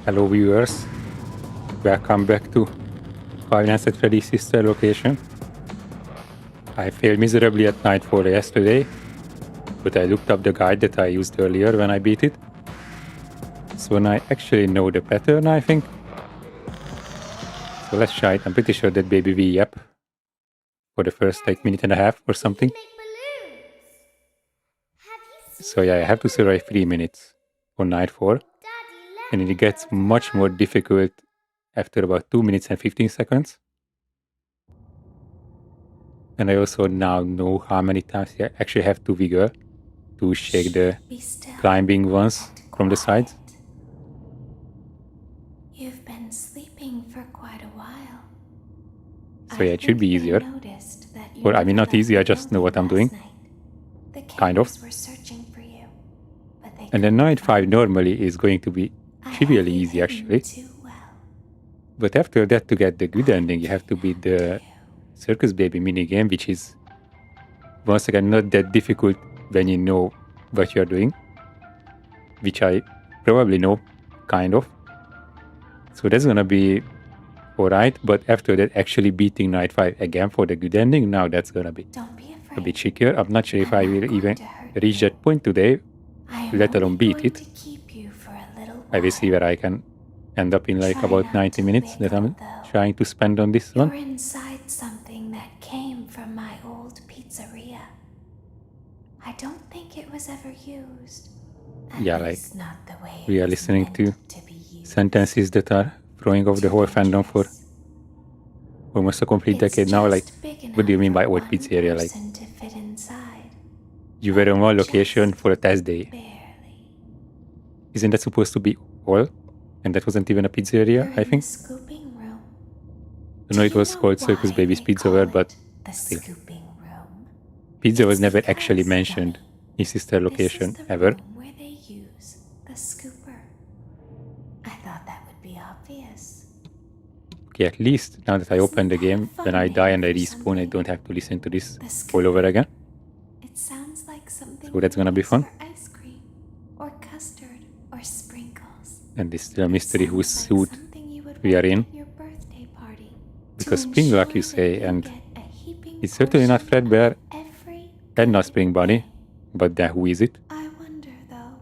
Hello viewers, welcome back to Five Nights at Freddy's sister location. I failed miserably at night 4 yesterday, but I looked up the guide that I used earlier when I beat it. So now I actually know the pattern, I think. So let's try it. I'm pretty sure that baby V up for the first minute and a half or something. So yeah, I have to survive 3 minutes for night 4. And it gets much more difficult after about 2 minutes and 15 seconds. And I also now know how many times you actually have to vigor to shake the climbing ones from the sides. You've been sleeping for quite a while. So yeah, it should be easier. Or I mean, not easy, I just know what I'm doing. Kind of. And then night 5 normally is going to be trivially easy actually. But after that, to get the good ending, you have to beat the Circus Baby minigame, which is once again not that difficult when you know what you're doing, which I probably know, kind of. So that's gonna be alright, but after that, actually beating night 5 again for the good ending, now that's gonna be a bit trickier. I'm not sure if I will even reach that point today, let alone beat it. I will see where I can end up in like about 90 minutes that I'm trying to spend on this one. You're inside something that came from my old pizzeria. I don't think it was ever used. Yeah, like we are listening to sentences that are throwing off the whole fandom for almost a complete decade now. Like, what do you mean by old pizzeria? Like, you were on one location for a test day. Isn't that supposed to be all? And that wasn't even a pizzeria, I think. I know it was called Circus Baby's Pizza World, but still. Pizza was never actually mentioned in sister location ever. Where they use the scooper. I thought that would be obvious. Okay, at least now that I open the game, when I die and I respawn, I don't have to listen to this all over again. It sounds like something so that's gonna be fun. Ice cream, or custard, or sprinkles. And it's still a mystery whose suit we are in. Because springlocked, you say, and it's certainly not Fredbear and not Spring Bunny, but then who is it? I wonder though,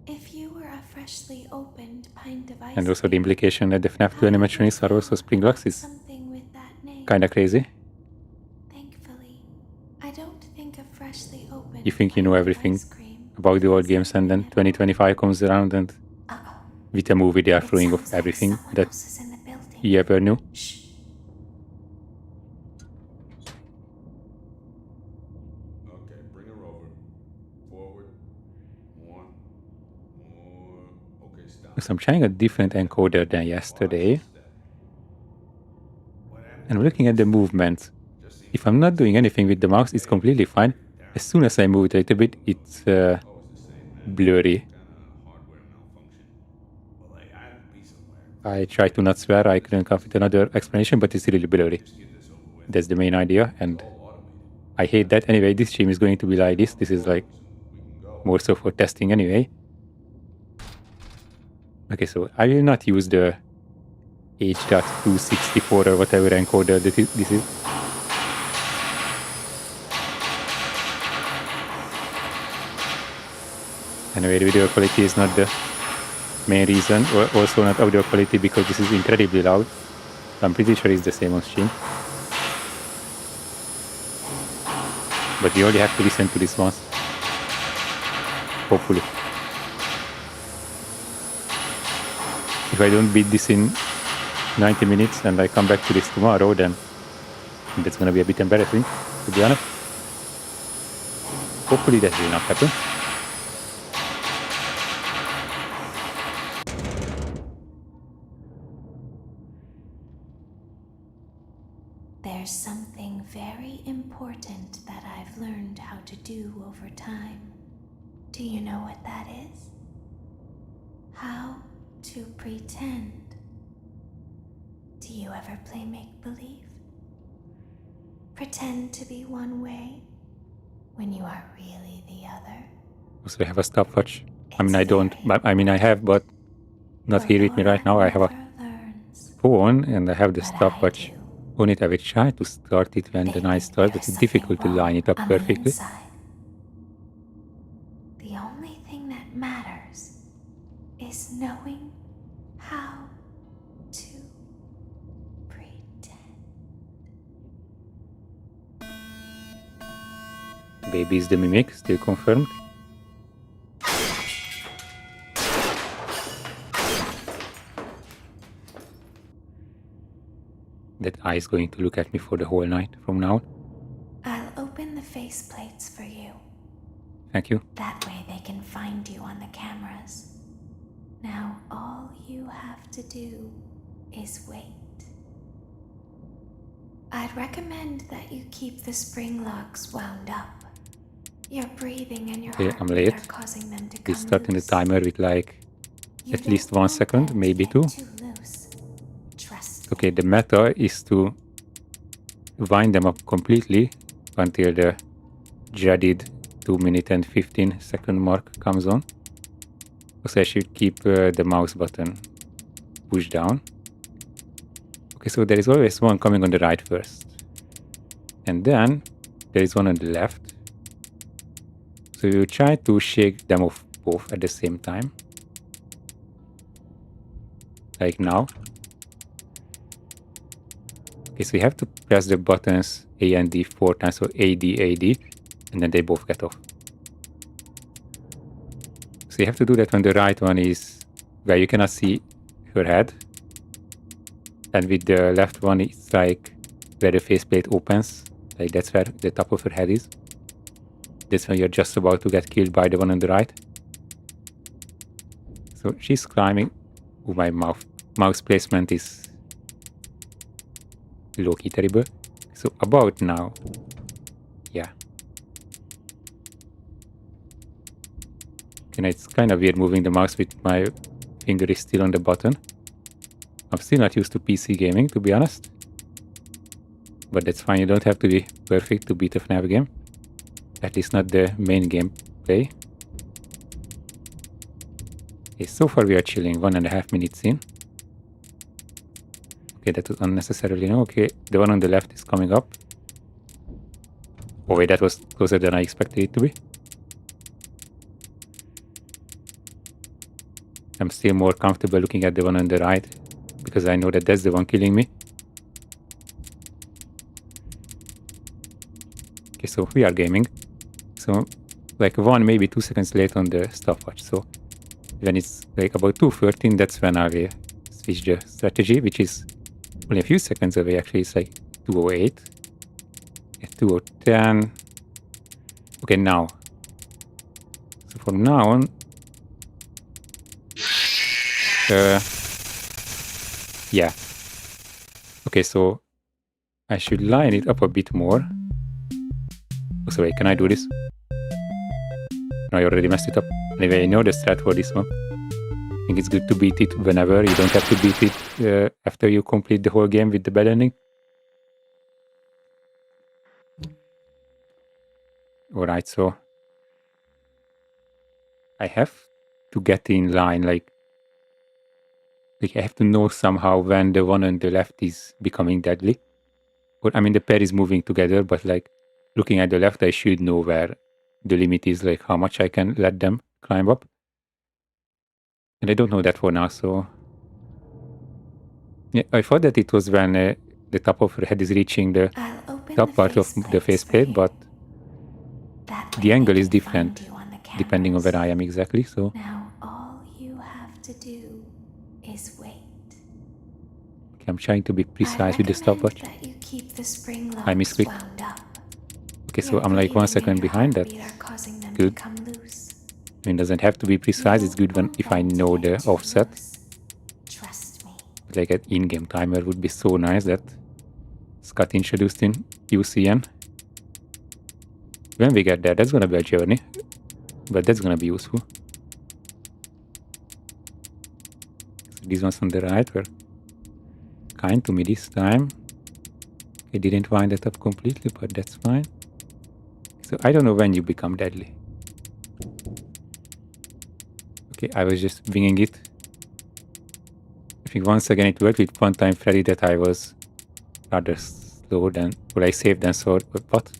if you were a freshly opened pint of ice And also the implication that the FNAF 2 animatronics are also springlocks is kinda crazy. Thankfully, I don't think a freshly opened You think you know everything about the old games, and then 2025 comes around and with a movie they are throwing off everything that you ever knew. So I'm trying a different encoder than yesterday. And I'm looking at the movements. If I'm not doing anything with the mouse, it's completely fine. As soon as I move it a little bit, it's blurry. I try to not swear, I couldn't come up with another explanation, but it's really blurry. That's the main idea, and I hate that. Anyway, this stream is going to be like this. This is like more so for testing anyway. Okay, so I will not use the H.264 or whatever encoder this is. Anyway, the video quality is not the main reason, or also not audio quality, because this is incredibly loud. I'm pretty sure it's the same on stream. But you only have to listen to this once. Hopefully. If I don't beat this in 90 minutes and I come back to this tomorrow, then that's gonna be a bit embarrassing, to be honest. Hopefully that will not happen. There's something very important that I've learned how to do over time. Do you know what that is? How to pretend. Do you ever play make-believe? Pretend to be one way when you are really the other. Also, I have a stopwatch. I mean, I don't. I mean, I have, but not here with me right now. I have a phone and I have the stopwatch on it. I will try to start it when the night starts, but it's difficult to line it up perfectly. The only thing that matters is knowing how to pretend. Baby is the mimic, still confirmed. That eye is going to look at me for the whole night from now on. I'll open the faceplates for you. Thank you. That way they can find you on the cameras. Now all you have to do is wait. I'd recommend that you keep the spring locks wound up. Your breathing and your I'm heartbeat late. are causing them to come We're starting the loose. timer with like You at least don't 1 want second, them to maybe get 2. too loose. Trust me. Okay, the meta is to wind them up completely until the dreaded 2-minute and 15-second mark comes on. Also, I should keep the mouse button pushed down. Okay, so there is always one coming on the right first. And then there is one on the left. So you try to shake them off both at the same time. Like now. Okay, so you have to press the buttons A and D 4 times, so A, D, A, D, and then they both get off. So you have to do that when the right one is where you cannot see her head. And with the left one, it's like where the faceplate opens. Like that's where the top of her head is. That's when you're just about to get killed by the one on the right. So she's climbing. Oh, my mouse placement is low-key terrible. So about now. Yeah. And it's kind of weird moving the mouse with my finger is still on the button. I'm still not used to PC gaming, to be honest. But that's fine, you don't have to be perfect to beat a FNAF game. At least not the main gameplay. Okay, so far we are chilling, 1.5 minutes in. Okay, that was unnecessarily no. Okay, the one on the left is coming up. Oh wait, that was closer than I expected it to be. I'm still more comfortable looking at the one on the right, because I know that that's the one killing me. Okay, so we are gaming. So like 1, maybe 2 seconds late on the stopwatch. So when it's like about 2:13, that's when I will switch the strategy, which is only a few seconds away. Actually, it's like 2:08. At 2:10. Okay, now. So from now on, yeah. Okay, so I should line it up a bit more. Oh, so wait, can I do this? No, I already messed it up. Anyway, I know the strat for this one. I think it's good to beat it whenever. You don't have to beat it after you complete the whole game with the bad ending. Alright, so I have to get in line, like I have to know somehow when the one on the left is becoming deadly. Or, I mean, the pair is moving together, but like looking at the left, I should know where the limit is, like how much I can let them climb up. And I don't know that for now, so... Yeah, I thought that it was when the top of her head is reaching the top part of the faceplate, but the angle is different depending on where I am exactly, so... Now all you have to do is wait. Okay, I'm trying to be precise with the stopwatch. I misclicked. Okay, so I'm like 1 second behind. That's good. I mean, it doesn't have to be precise. It's good if I know the offset. Like an in-game timer would be so nice that Scott introduced in UCN. When we get there, that's gonna be a journey, but that's gonna be useful. So these ones on the right were kind to me this time. I didn't wind it up completely, but that's fine. So I don't know when you become deadly. Okay, I was just winging it. think once again it worked with One Time Freddy that I was rather slow than, or I saved than sorry. What?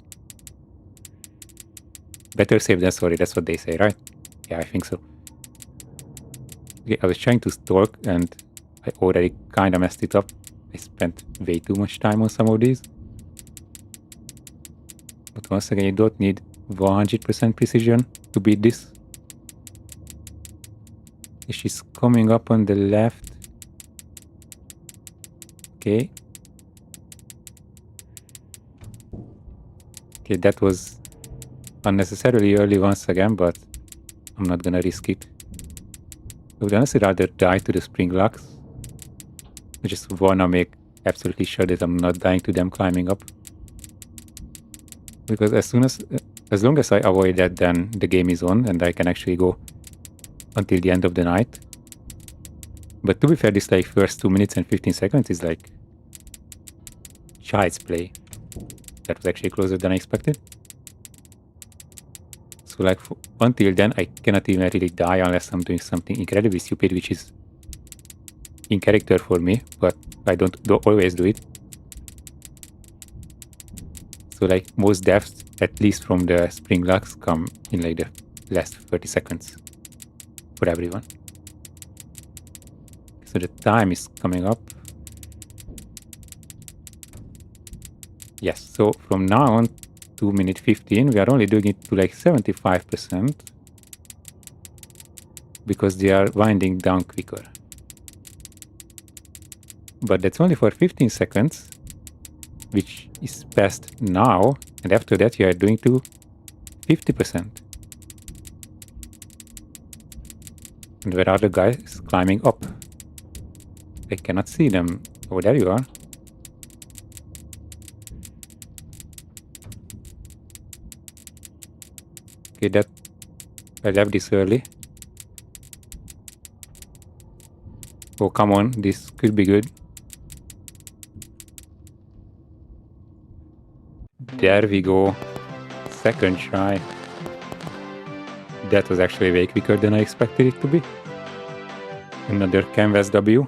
Better safe than sorry, that's what they say, right? Yeah, I think so. Okay, I was trying to stalk and I already kinda messed it up. I spent way too much time on some of these. But once again, you don't need 100% precision to beat this. She's coming up on the left. Okay. Okay, that was unnecessarily early once again, but I'm not gonna risk it. I would honestly rather die to the spring locks. I just wanna make absolutely sure that I'm not dying to them climbing up. Because as long as I avoid that, then the game is on and I can actually go until the end of the night. But to be fair, this like first 2 minutes and 15 seconds is like child's play. That was actually closer than I expected. So like until then, I cannot even really die unless I'm doing something incredibly stupid, which is in character for me, but I don't always do it. So like most deaths, at least from the spring locks, come in like the last 30 seconds for everyone. So the time is coming up. Yes, so from now on, 2 minute 15, we are only doing it to like 75% because they are winding down quicker. But that's only for 15 seconds, which is past now, and after that you are doing to 50%. And where are the guys climbing up? I cannot see them. Oh, there you are. Okay, that I left this early. Oh, come on, this could be good. There we go. Second try. That was actually way quicker than I expected it to be. Another canvas W.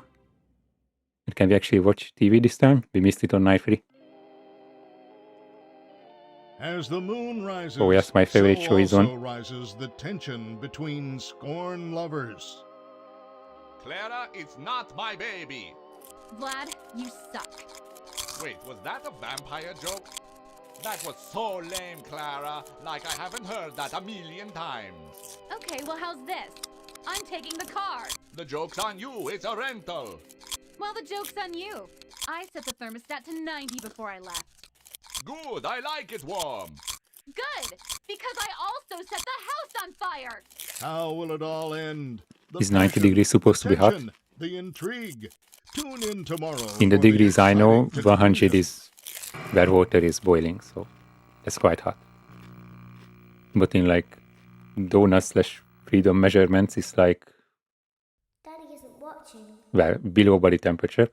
And can we actually watch TV this time? We missed it on night 3. As the moon rises, oh yes, my favorite so show is also on. rises the tension between scorn lovers. Clara, it's not my baby. Vlad, you suck. Wait, was that a vampire joke? That was so lame, Clara. Like I haven't heard that a million times. Okay, well, how's this? I'm taking the car. The joke's on you. It's a rental. Well, the joke's on you. I set the thermostat to 90 before I left. Good. I like it warm. Good, because I also set the house on fire. How will it all end? The Is 90 passion, degrees supposed to be hot? tension, the intrigue. Tune in tomorrow. In the for degrees I know, exciting 100 conclusion. is where water is boiling, so that's quite hot. But in like donut/freedom measurements, it's like, Daddy isn't watching. well, below body temperature.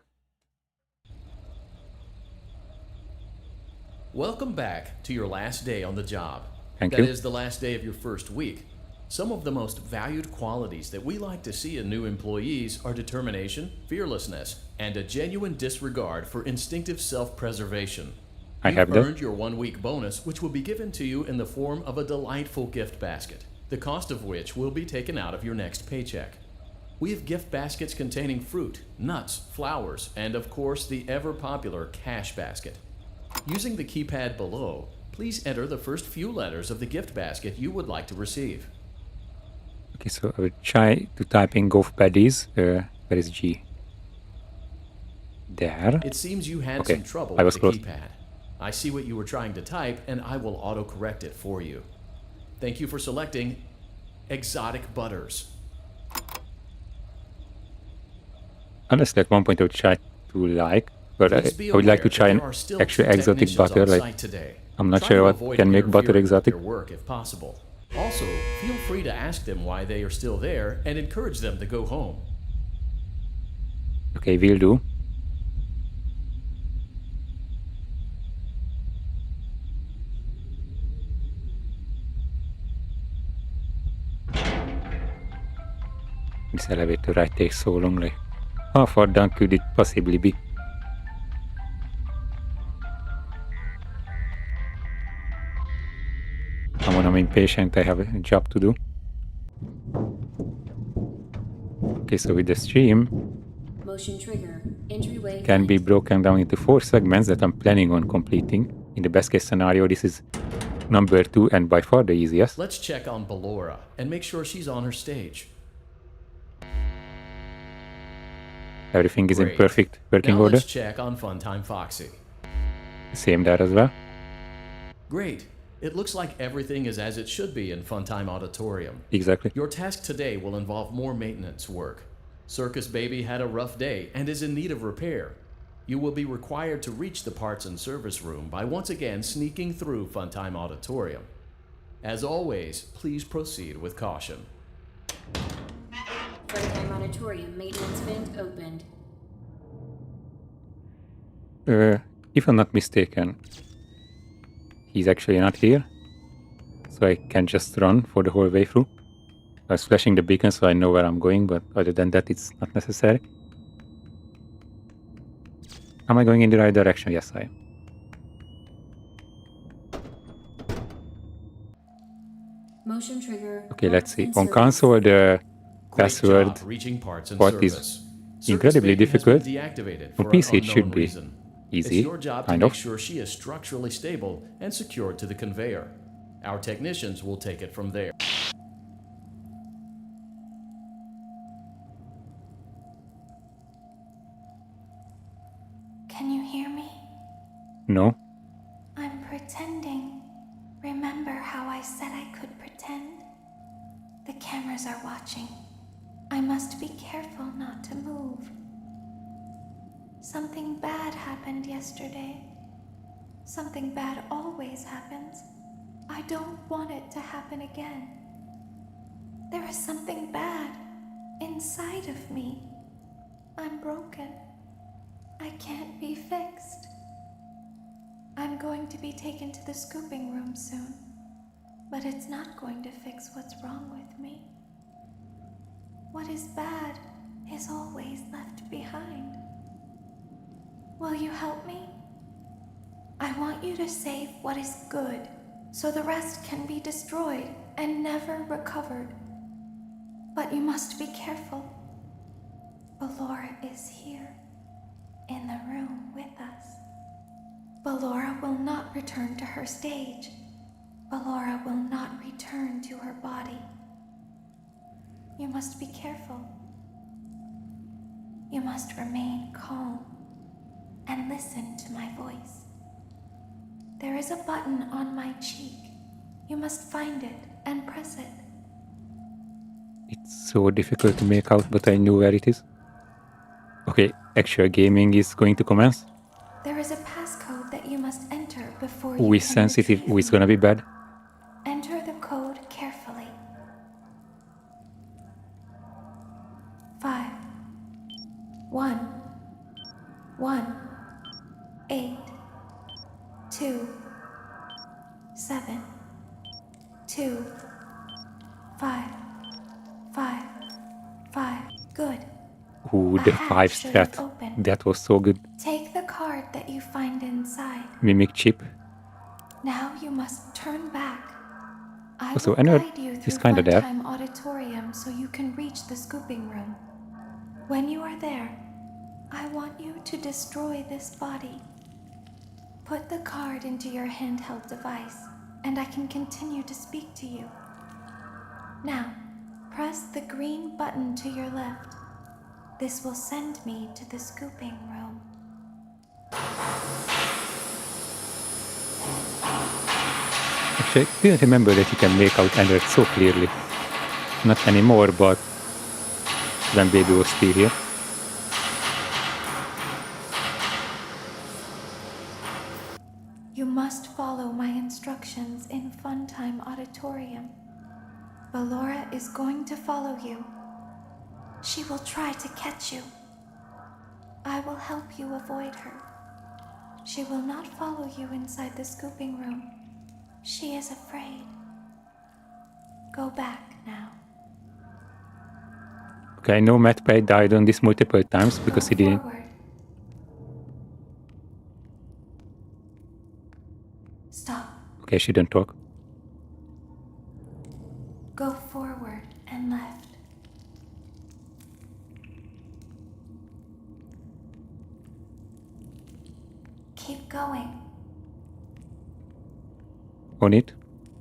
Welcome back to your last day on the job. Thank That you. is the last day of your first week. Some of the most valued qualities that we like to see in new employees are determination, fearlessness, and a genuine disregard for instinctive self-preservation. I have You've that. earned your 1-week bonus, which will be given to you in the form of a delightful gift basket, the cost of which will be taken out of your next paycheck. We have gift baskets containing fruit, nuts, flowers, and of course the ever-popular cash basket. Using the keypad below, please enter the first few letters of the gift basket you would like to receive. Okay, so I will try to type in golf baddies. Where is G? There. It seems you had Okay, some trouble I was with the close. keypad. I see what you were trying to type, and I will auto-correct it for you. Thank you for selecting Exotic Butters. Honestly, at one point I would try to like, but I Please be would like to aware try that an there are still actual 2 exotic technicians butter. on Like, site today. I'm not Try sure to what avoid can make butter interfering with exotic. their work if possible. Also, feel free to ask them why they are still there and encourage them to go home. Okay, will do. This elevator ride takes so long. Like, How far down could it possibly be? Come on, I'm impatient. I have a job to do. Okay, so with the stream, Motion trigger. Entryway can be vent. broken down into 4 segments that I'm planning on completing. In the best case scenario, this is number 2 and by far the easiest. Let's check on Ballora and make sure she's on her stage. Everything is in Great. perfect working Now order. let's check on Funtime Foxy. Same there as well. Great. It looks like everything is as it should be in Funtime Auditorium. Exactly. Your task today will involve more maintenance work. Circus Baby had a rough day and is in need of repair. You will be required to reach the parts and service room by once again sneaking through Funtime Auditorium. As always, please proceed with caution. Funtime Auditorium maintenance vent opened. If I'm not mistaken, he's actually not here. So I can just run for the whole way through. I was flashing the beacon so I know where I'm going, but other than that, it's not necessary. Am I going in the right direction? Yes, I am. Motion trigger. Okay, let's see. and On service. console, the Great password job reaching parts and part is service. incredibly Circus Baby has been difficult. deactivated On for PC an it should unknown be reason. easy, It's your job to kind make of. sure she is structurally stable and secured to the conveyor. Our technicians will take it from there. Can you hear me? No? I'm pretending. Remember how I said I could pretend? The cameras are watching. I must be careful not to move. Something bad happened yesterday. Something bad always happens. I don't want it to happen again. There is something bad inside of me. I'm broken. I can't be fixed. I'm going to be taken to the scooping room soon, but it's not going to fix what's wrong with me. What is bad is always left behind. Will you help me? I want you to save what is good, so the rest can be destroyed and never recovered. But you must be careful. Ballora is here, in the room with us. Ballora will not return to her stage. Ballora will not return to her body. You must be careful. You must remain calm and listen to my voice. There is a button on my cheek. You must find it and press it. It's so difficult to make out, but I know where it is. Okay, actual gaming is going to commence. There is a passcode that you must enter before Who you is can sensitive? retrieve Who is me. gonna be bad? Enter the code carefully. 5 1 1 8 2 7 2 5 5 5. Good. Ooh, A the hatch 5 should have strat. opened. That was so good. Take the card that you find inside. Mimic chip. Now you must turn back. I Also, will Ennard guide you is through kinda there. Funtime Auditorium so you can reach the scooping room. When you are there, I want you to destroy this body. Put the card into your handheld device, and I can continue to speak to you. Now, press the green button to your left. This will send me to the scooping room. Actually, I didn't remember that you can make out Ennard so clearly. Not anymore, but when Baby was still here. You must follow my instructions in Funtime Auditorium. Ballora is going to follow you. She will try to catch you. I will help you avoid her. She will not follow you inside the scooping room. She is afraid. Go back now. Okay, I know Matt Pye died on this multiple times because he didn't. Forward. Stop. Okay, she didn't talk. Go forward and left. Keep going. On it.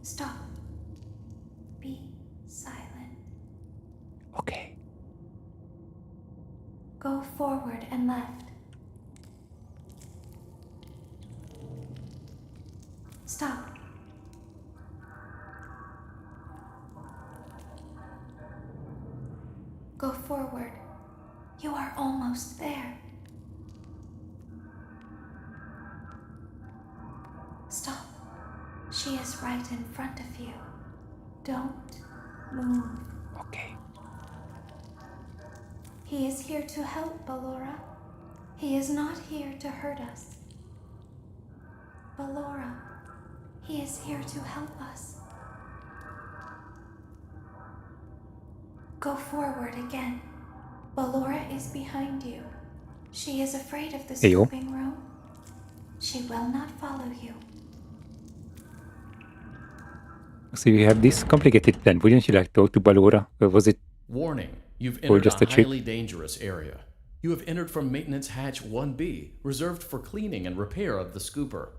Stop. Be silent. Okay. Go forward and left. Stop. Go forward. You are almost there. Stop. She is right in front of you. Don't move. Okay. He is here to help, Ballora. He is not here to hurt us. Ballora, he is here to help us. Go forward again. Ballora is behind you. She is afraid of the Heyo. scooping room. She will not follow you. So you have this complicated plan. Wouldn't you like to talk to Ballora? Or was it? Warning, you've Or entered just a a trick? highly dangerous area. You have entered from Maintenance Hatch 1B, reserved for cleaning and repair of the scooper.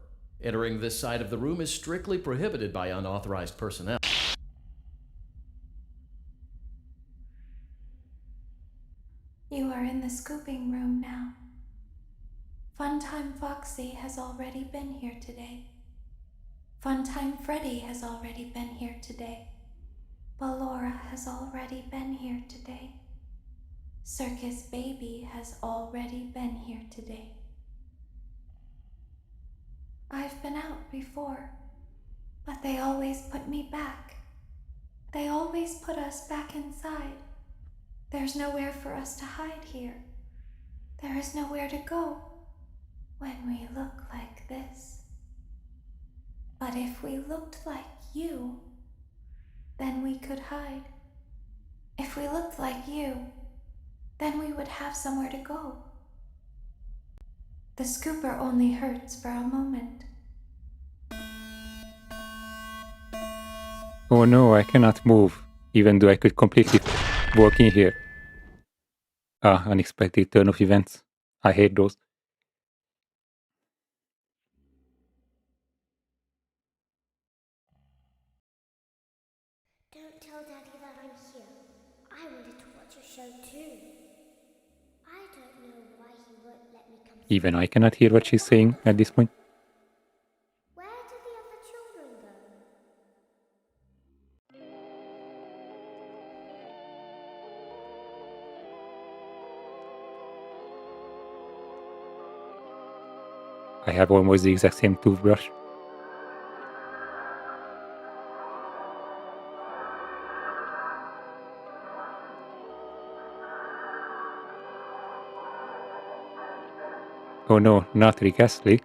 Entering this side of the room is strictly prohibited by unauthorized personnel. You are in the scooping room now. Funtime Foxy has already been here today. Funtime Freddy has already been here today. Ballora has already been here today. Circus Baby has already been here today. I've been out before, but they always put me back. They always put us back inside. There's nowhere for us to hide here. There is nowhere to go when we look like this. But if we looked like you, then we could hide. If we looked like you, then we would have somewhere to go. The scooper only hurts for a moment. Oh no, I cannot move, even though I could completely walk in here. Ah, unexpected turn of events. I hate those. Don't tell Daddy that I'm here. I wanted to watch a show too. I don't know why he won't let me come. Even I cannot hear what she's saying at this point. Where did the other children go? I have almost the exact same toothbrush. Oh no, not Rick Astley.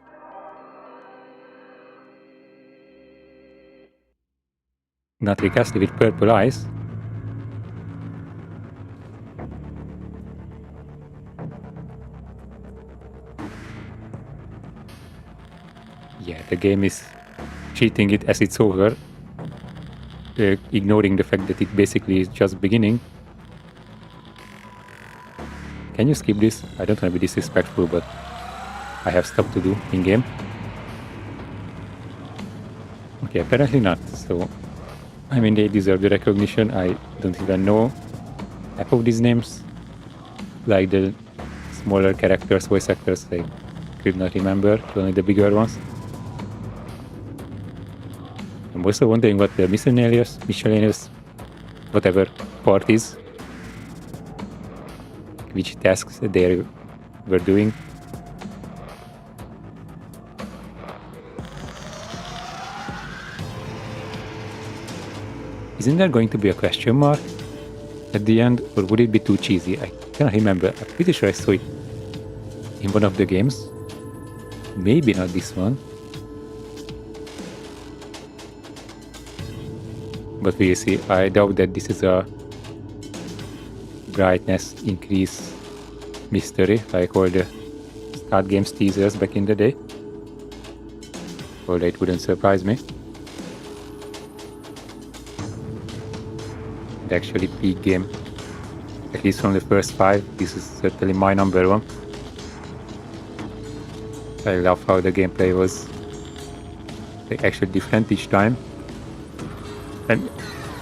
Not Rick Astley with purple eyes. Yeah, the game is cheating it as it's over, ignoring the fact that it basically is just beginning. Can you skip this? I don't want to be disrespectful, but I have stuff to do in-game. Okay, apparently not, so I mean they deserve the recognition. I don't even know half of these names. Like the smaller characters, voice actors, I could not remember, only the bigger ones. I'm also wondering what the miscellaneous, whatever part is. Which tasks they were doing. Isn't there going to be a question mark at the end, or would it be too cheesy? I cannot remember. I'm pretty sure I saw it in one of the games. Maybe not this one. But we'll see. I doubt that this is a brightness, increase mystery, like all the card games teasers back in the day. Although it wouldn't surprise me. The actually peak game, at least from the first 5, this is certainly my number 1. I love how the gameplay was actually different each time. And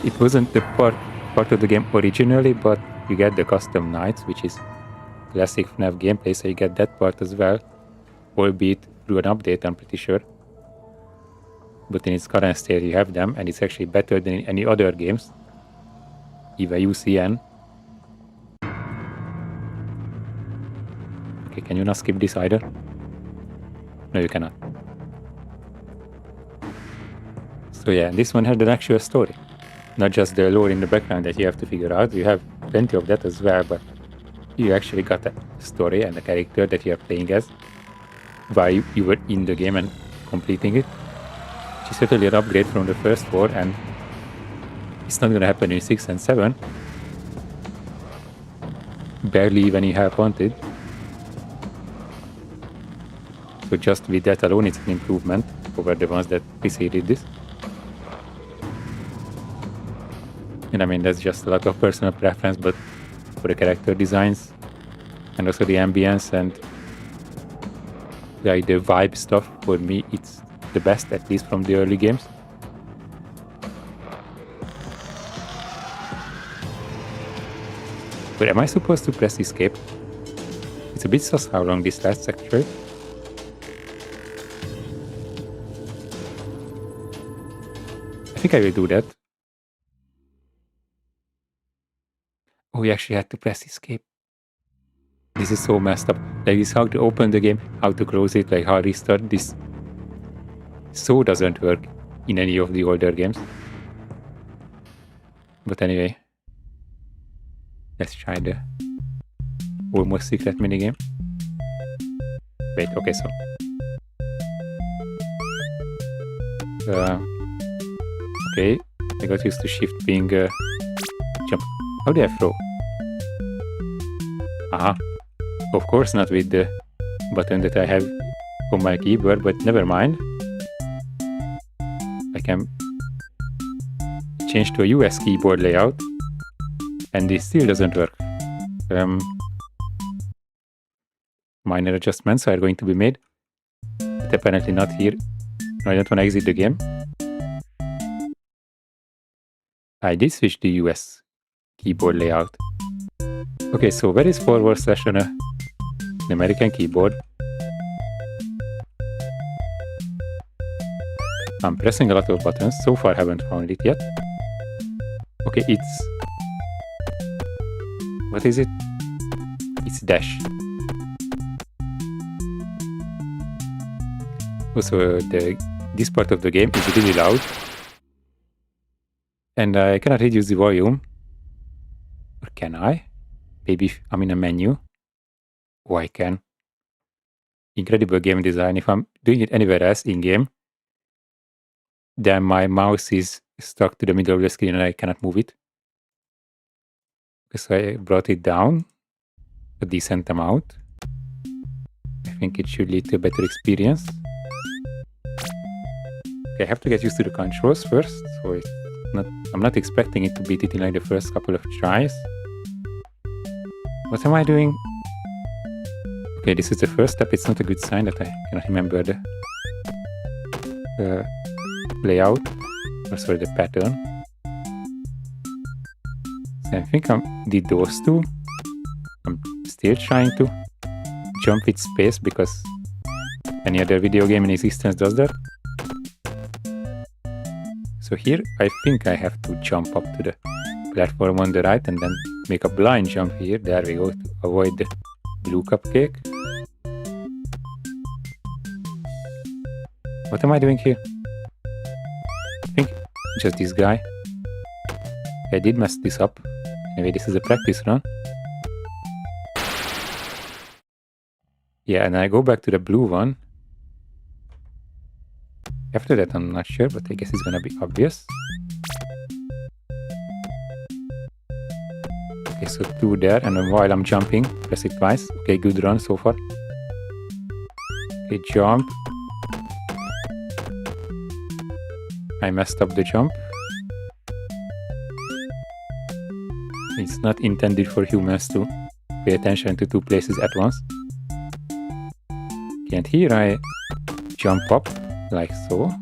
it wasn't the part of the game originally, but you get the custom knights, which is classic FNAF gameplay, so you get that part as well, albeit through an update, I'm pretty sure. But in its current state you have them, and it's actually better than in any other games, even UCN. Okay, can you not skip this either? No, you cannot. So yeah, this one had an actual story. Not just the lore in the background that you have to figure out. You have plenty of that as well, but you actually got a story and a character that you are playing as while you were in the game and completing it. Which is certainly an upgrade from the first 4, and it's not gonna happen in 6 and 7. Barely any help wanted. So just with that alone, it's an improvement over the ones that preceded this. And I mean, that's just a lot of personal preference, but for the character designs and also the ambience and like the vibe stuff, for me it's the best, at least from the early games. But am I supposed to press escape? It's a bit sus how long this lasts actually. I think I will do that. Oh, we actually had to press escape. This is so messed up. Like, this how to open the game, how to close it, like how to restart this. So doesn't work in any of the older games. But anyway, let's try the almost secret minigame. Wait, okay, so. Okay, I got used to shift being jump. How do I throw? Aha. Of course not with the button that I have on my keyboard, but never mind. I can change to a US keyboard layout, and this still doesn't work. Minor adjustments are going to be made, but apparently not here. No, I don't want to exit the game. I did switch to US keyboard layout. Okay, so where is forward slash on an American keyboard? I'm pressing a lot of buttons. So far, I haven't found it yet. Okay, it's... What is it? It's dash. Also, this part of the game is really loud. And I cannot reduce the volume. Or can I? Maybe if I'm in a menu. Oh, I can. Incredible game design. If I'm doing it anywhere else in-game, then my mouse is stuck to the middle of the screen and I cannot move it. So I brought it down a decent amount. I think it should lead to a better experience. Okay, I have to get used to the controls first, so I'm not expecting it to beat it in like the first couple of tries. What am I doing? Okay, this is the first step. It's not a good sign that I cannot remember the layout, or sorry, the pattern. So I think I did those two. I'm still trying to jump with space because any other video game in existence does that. So here I think I have to jump up to the platform on the right and then make a blind jump here. There we go, to avoid the blue cupcake. What am I doing here? I think just this guy. I did mess this up. Anyway, this is a practice run. Yeah, and I go back to the blue one. After that, I'm not sure, but I guess it's gonna be obvious. Okay, So 2 there, and then while I'm jumping, press it twice. Okay, good run so far. Okay, jump. I messed up the jump. It's not intended for humans to pay attention to 2 places at once. Okay, and here I jump up, like so.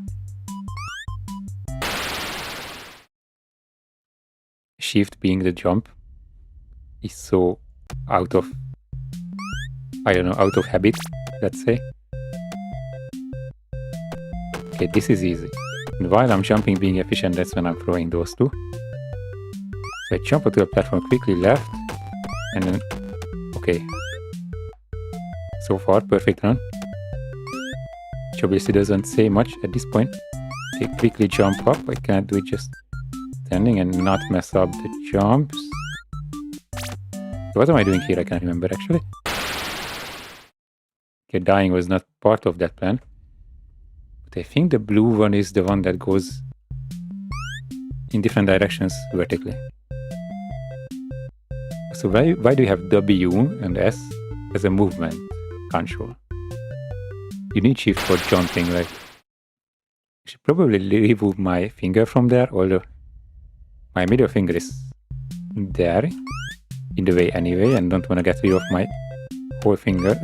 Shift being the jump is so out of, I don't know, out of habit, let's say. Okay, this is easy. And while I'm jumping, being efficient, that's when I'm throwing those 2. So I jump onto the platform, quickly left, and then, okay. So far, perfect run. Which obviously doesn't say much at this point. Okay, quickly jump up. I can't do it just standing and not mess up the jumps. What am I doing here? I can't remember actually. Okay, dying was not part of that plan. But I think the blue one is the one that goes in different directions vertically. So why do you have W and S as a movement control? You need shift for jumping, right? I should probably remove my finger from there, although my middle finger is there in the way anyway, and don't want to get rid of my whole finger.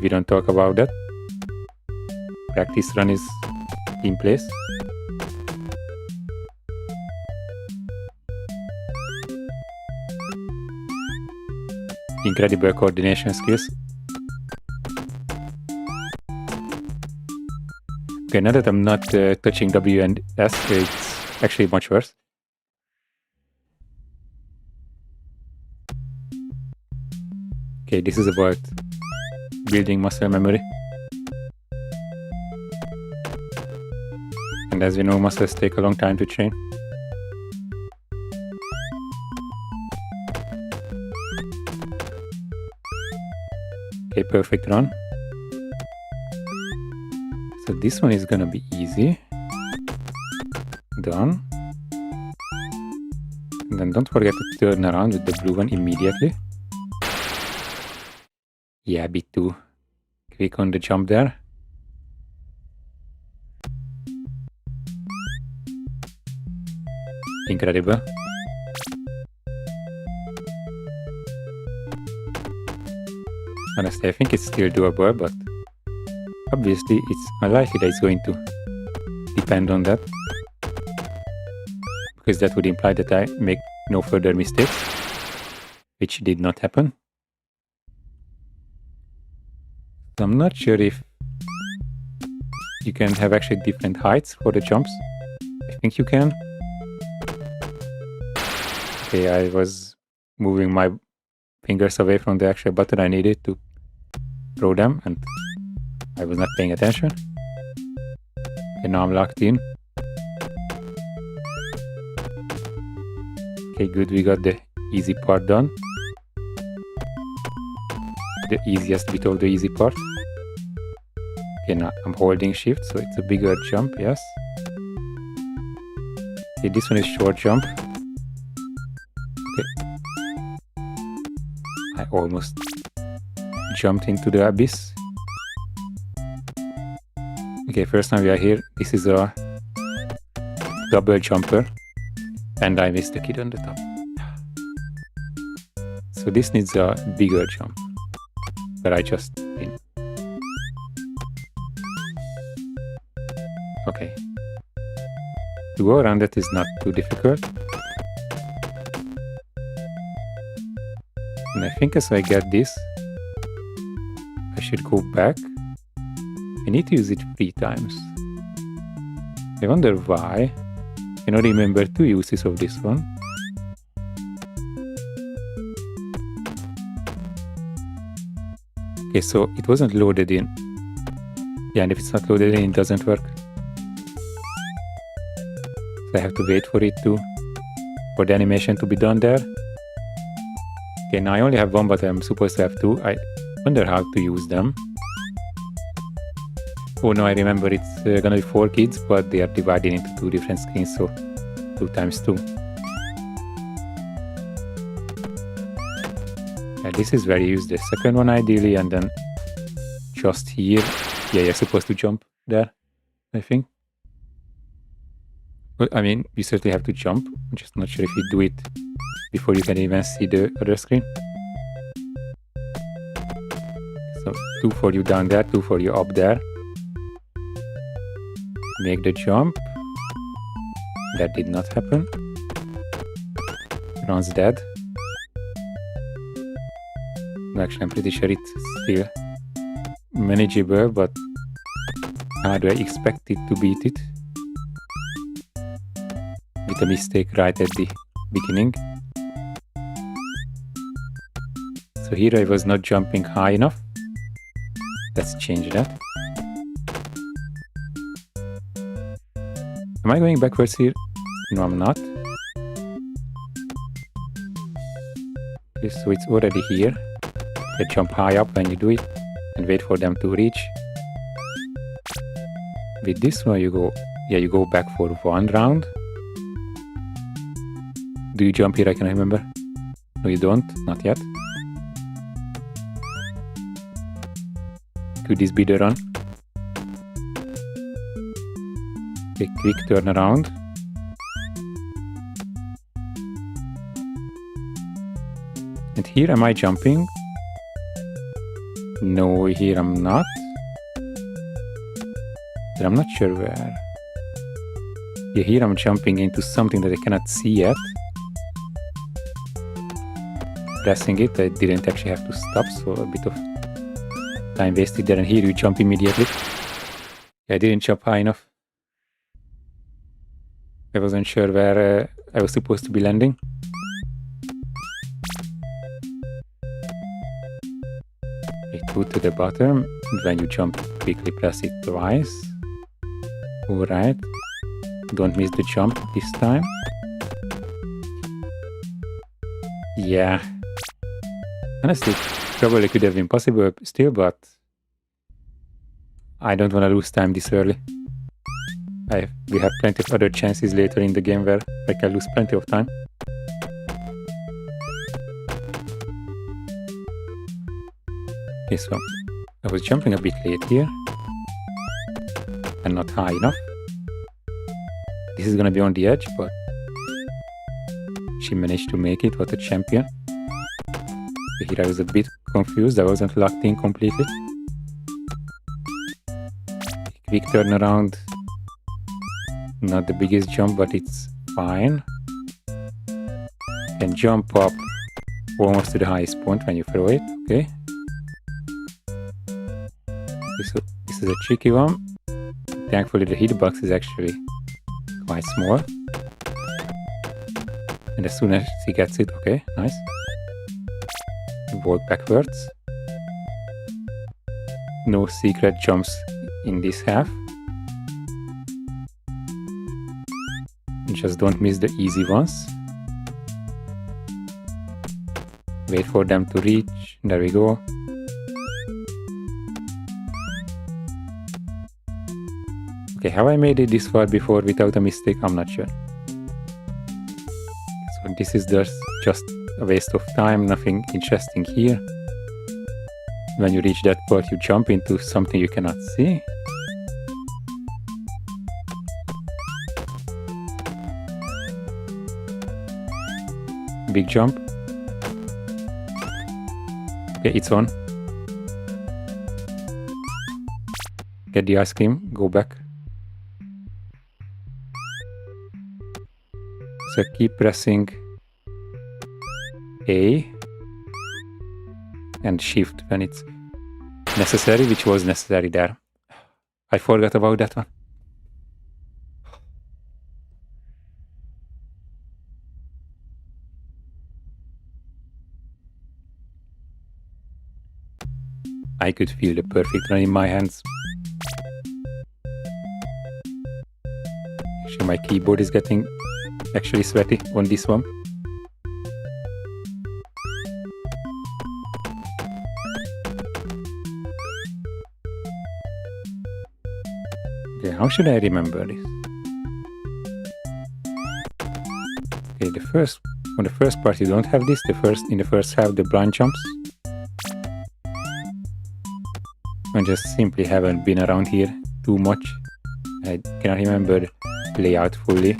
We don't talk about that. Practice run is in place. Incredible coordination skills. Okay, now that I'm not touching W and S, it's actually much worse. Okay, this is about building muscle memory. And as we know, muscles take a long time to train. Okay, perfect run. So this one is gonna be easy. Done. And then don't forget to turn around with the blue one immediately. Yeah, a bit too quick on the jump there. Incredible. Honestly, I think it's still doable, but obviously it's unlikely that it's going to depend on that, because that would imply that I make no further mistakes, which did not happen. So I'm not sure if you can have actually different heights for the jumps. I think you can. Okay, I was moving my fingers away from the actual button I needed to throw them, and I was not paying attention. Okay, now I'm locked in. Okay, good, we got the easy part done. The easiest bit of the easy part. Okay, now I'm holding shift, so it's a bigger jump, yes. Okay, this one is short jump. Okay. I almost jumped into the abyss. Okay, first time we are here. This is a double jumper, and I missed the kid on the top. So this needs a bigger jump, but I just didn't. Okay. To go around that is not too difficult. And I think as I get this, I should go back. I need to use it 3 times. I wonder why. I cannot remember 2 uses of this one. Okay, so it wasn't loaded in. Yeah, and if it's not loaded in, it doesn't work. So I have to wait for for the animation to be done there. Okay, now I only have 1, but I'm supposed to have 2. I wonder how to use them. Oh no, I remember it's gonna be 4 kids, but they are divided into 2 different screens, so 2 times 2. Yeah, this is where you use the second one ideally, and then just here. Yeah, you're supposed to jump there, I think. But, I mean, you certainly have to jump. I'm just not sure if you do it before you can even see the other screen. So 2 for you down there, 2 for you up there. Make the jump. That did not happen. Ron's dead. Actually, I'm pretty sure it's still manageable, but how do I expect it to beat it? With a mistake right at the beginning. So here I was not jumping high enough. Let's change that. Am I going backwards here? No, I'm not. Okay, so it's already here. You jump high up when you do it and wait for them to reach. With this one you go back for 1 round. Do you jump here? I can't remember. No, you don't. Not yet. Could this be the run? A quick turn around. And here am I jumping? No, here I'm not. But I'm not sure where. Yeah, here I'm jumping into something that I cannot see yet. Pressing it, I didn't actually have to stop, so a bit of time wasted there. And here you jump immediately. Yeah, I didn't jump high enough. I wasn't sure where I was supposed to be landing. Okay, 2 to the bottom. And when you jump, quickly press it twice. Alright. Don't miss the jump this time. Yeah. Honestly, probably could have been possible still, but I don't want to lose time this early. We have plenty of other chances later in the game where I can lose plenty of time. Okay, so I was jumping a bit late here and not high enough. This is gonna be on the edge, but she managed to make it. What a champion. So here I was a bit confused. I wasn't locked in completely. Quick turnaround. Not the biggest jump, but it's fine. Can jump up almost to the highest point when you throw it. Okay. This is a tricky one. Thankfully the hitbox is actually quite small. And as soon as she gets it, okay, nice. Walk backwards. No secret jumps in this half. Just don't miss the easy ones. Wait for them to reach. There we go. Okay, have I made it this far before without a mistake? I'm not sure. So this is just a waste of time, nothing interesting here. When you reach that part, you jump into something you cannot see. Big jump. Okay, it's on. Get the ice cream, go back. So keep pressing A and Shift when it's necessary, which was necessary there. I forgot about that one. I could feel the perfect run in my hands. Actually, my keyboard is getting actually sweaty on this one. Okay, how should I remember this? on the first part you don't have this. In the first half the blind jumps. I just simply haven't been around here too much. I cannot remember the layout fully.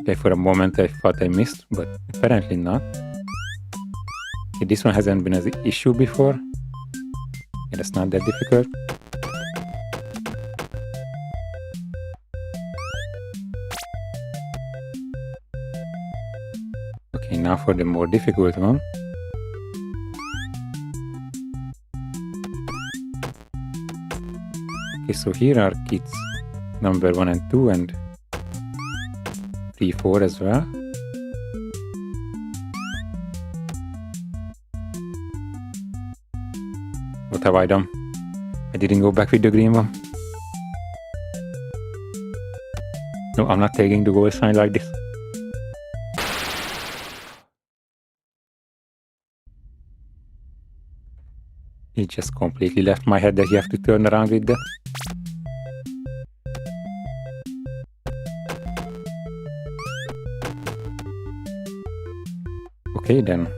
Okay, for a moment I thought I missed, but apparently not. Okay, this one hasn't been an issue before. Okay, that's not that difficult. Okay, now for the more difficult one. Okay, so here are kids number 1 and 2 and 3, 4 as well. What have I done? I didn't go back with the green one. No, I'm not taking the goal sign like this. It just completely left my head that you have to turn around with that. Okay then.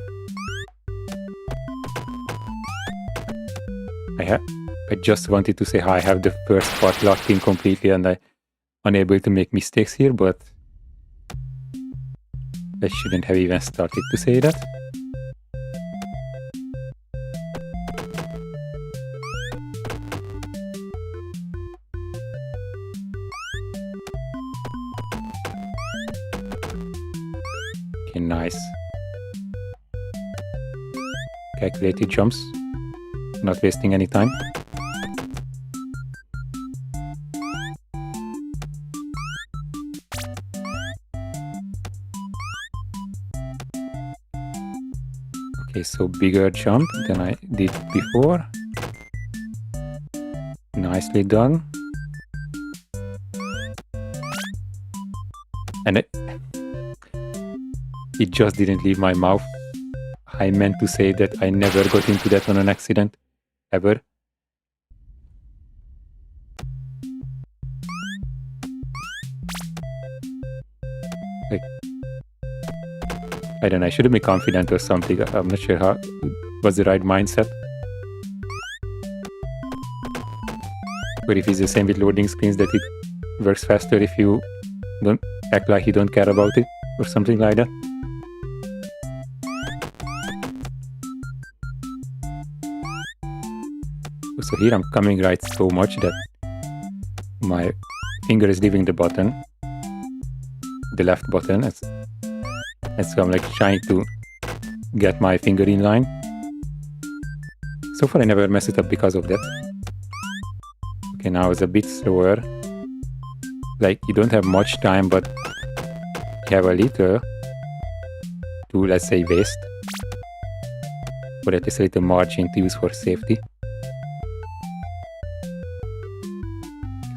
I just wanted to say how I have the first part locked in completely and I'm unable to make mistakes here, but I shouldn't have even started to say that. Okay, nice. Calculated jumps. Not wasting any time. Okay, so bigger jump than I did before. Nicely done. And it just didn't leave my mouth. I meant to say that I never got into that on an accident. Ever. Like, I don't know, I shouldn't be confident or something. I'm not sure how was the right mindset. Or if it's the same with loading screens, that it works faster if you don't act like you don't care about it or something like that. So here I'm coming right so much that my finger is leaving the button, the left button, and so I'm like trying to get my finger in line. So far I never mess it up because of that. Okay, now it's a bit slower. Like you don't have much time, but you have a little to, let's say, waste. Or at least a little margin to use for safety.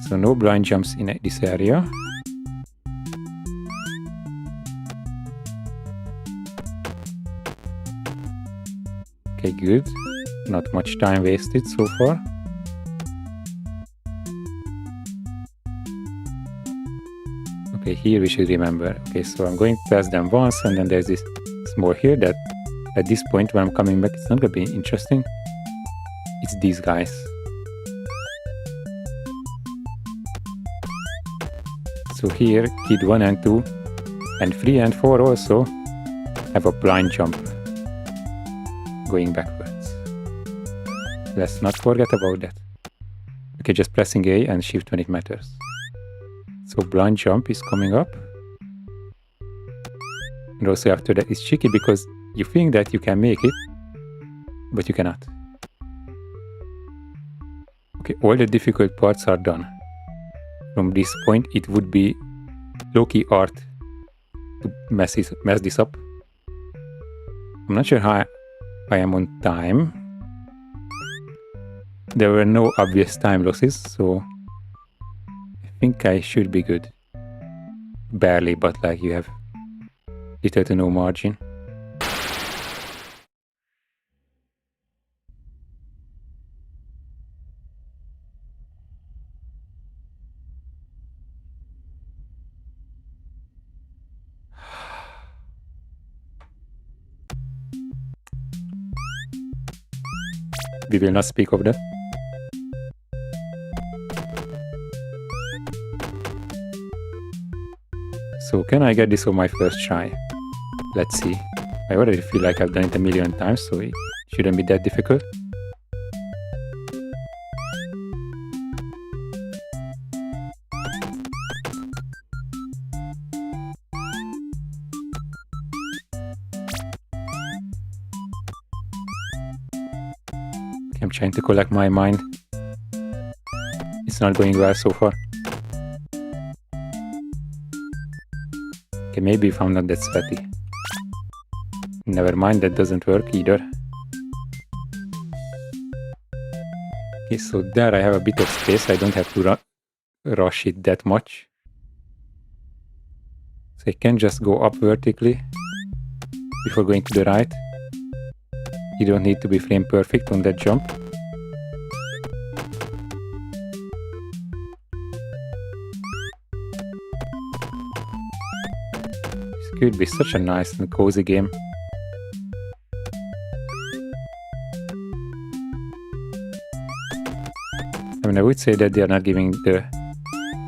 So no blind jumps in this area. Okay, good. Not much time wasted so far. Okay, here we should remember. Okay, so I'm going past them once and then there's this more here that at this point when I'm coming back it's not gonna be interesting. It's these guys. So here, kid 1 and 2, and 3 and 4 also have a blind jump going backwards. Let's not forget about that. Okay, just pressing A and shift when it matters. So blind jump is coming up. And also after that it's tricky because you think that you can make it, but you cannot. Okay, all the difficult parts are done. From this point, it would be low-key art to mess this up. I'm not sure how I am on time. There were no obvious time losses, so I think I should be good. Barely, but like you have little to no margin. we will not speak of that. So can I get this on my first try? Let's see. I already feel like I've done it a million times, so it shouldn't be that difficult. I'm trying to collect my mind. It's not going well so far. Okay, maybe if I'm not that sweaty. Never mind, that doesn't work either. Okay, so there I have a bit of space. I don't have to rush it that much. So I can just go up vertically before going to the right. You don't need to be frame perfect on that jump. This could be such a nice and cozy game. I mean, I would say that they are not giving the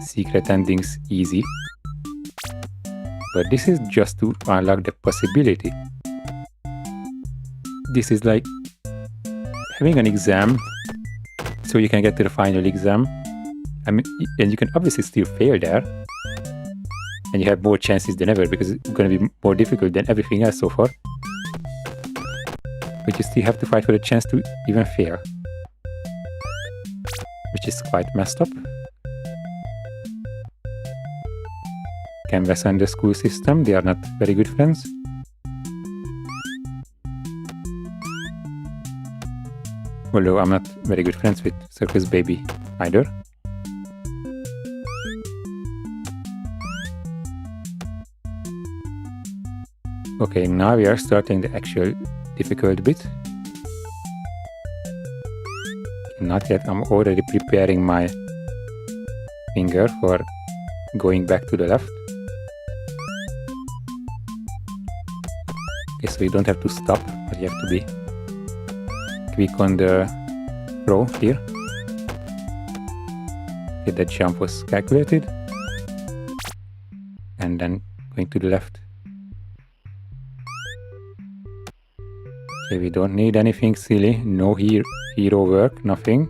secret endings easy. But this is just to unlock the possibility. This is like having an exam so you can get to the final exam. I mean, and you can obviously still fail there. And you have more chances than ever because it's going to be more difficult than everything else so far. But you still have to fight for the chance to even fail. Which is quite messed up. Canvas and the school system, they are not very good friends. Although I'm not very good friends with Circus Baby either. Okay, now we are starting the actual difficult bit. Not yet, I'm already preparing my finger for going back to the left. Okay, so you don't have to stop, but you have to be quick on the throw here. Okay, that jump was calculated. And then going to the left. Okay, we don't need anything silly. No hero work, nothing.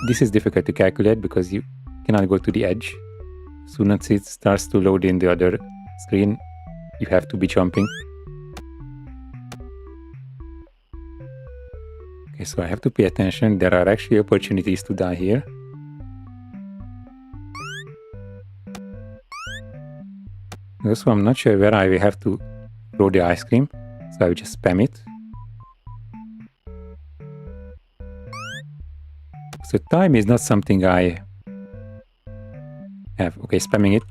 This is difficult to calculate because you cannot go to the edge. As soon as it starts to load in the other screen, you have to be jumping. Okay, so I have to pay attention. There are actually opportunities to die here. Also, I'm not sure where I will have to throw the ice cream, so I will just spam it. So time is not something I have. Okay, spamming it.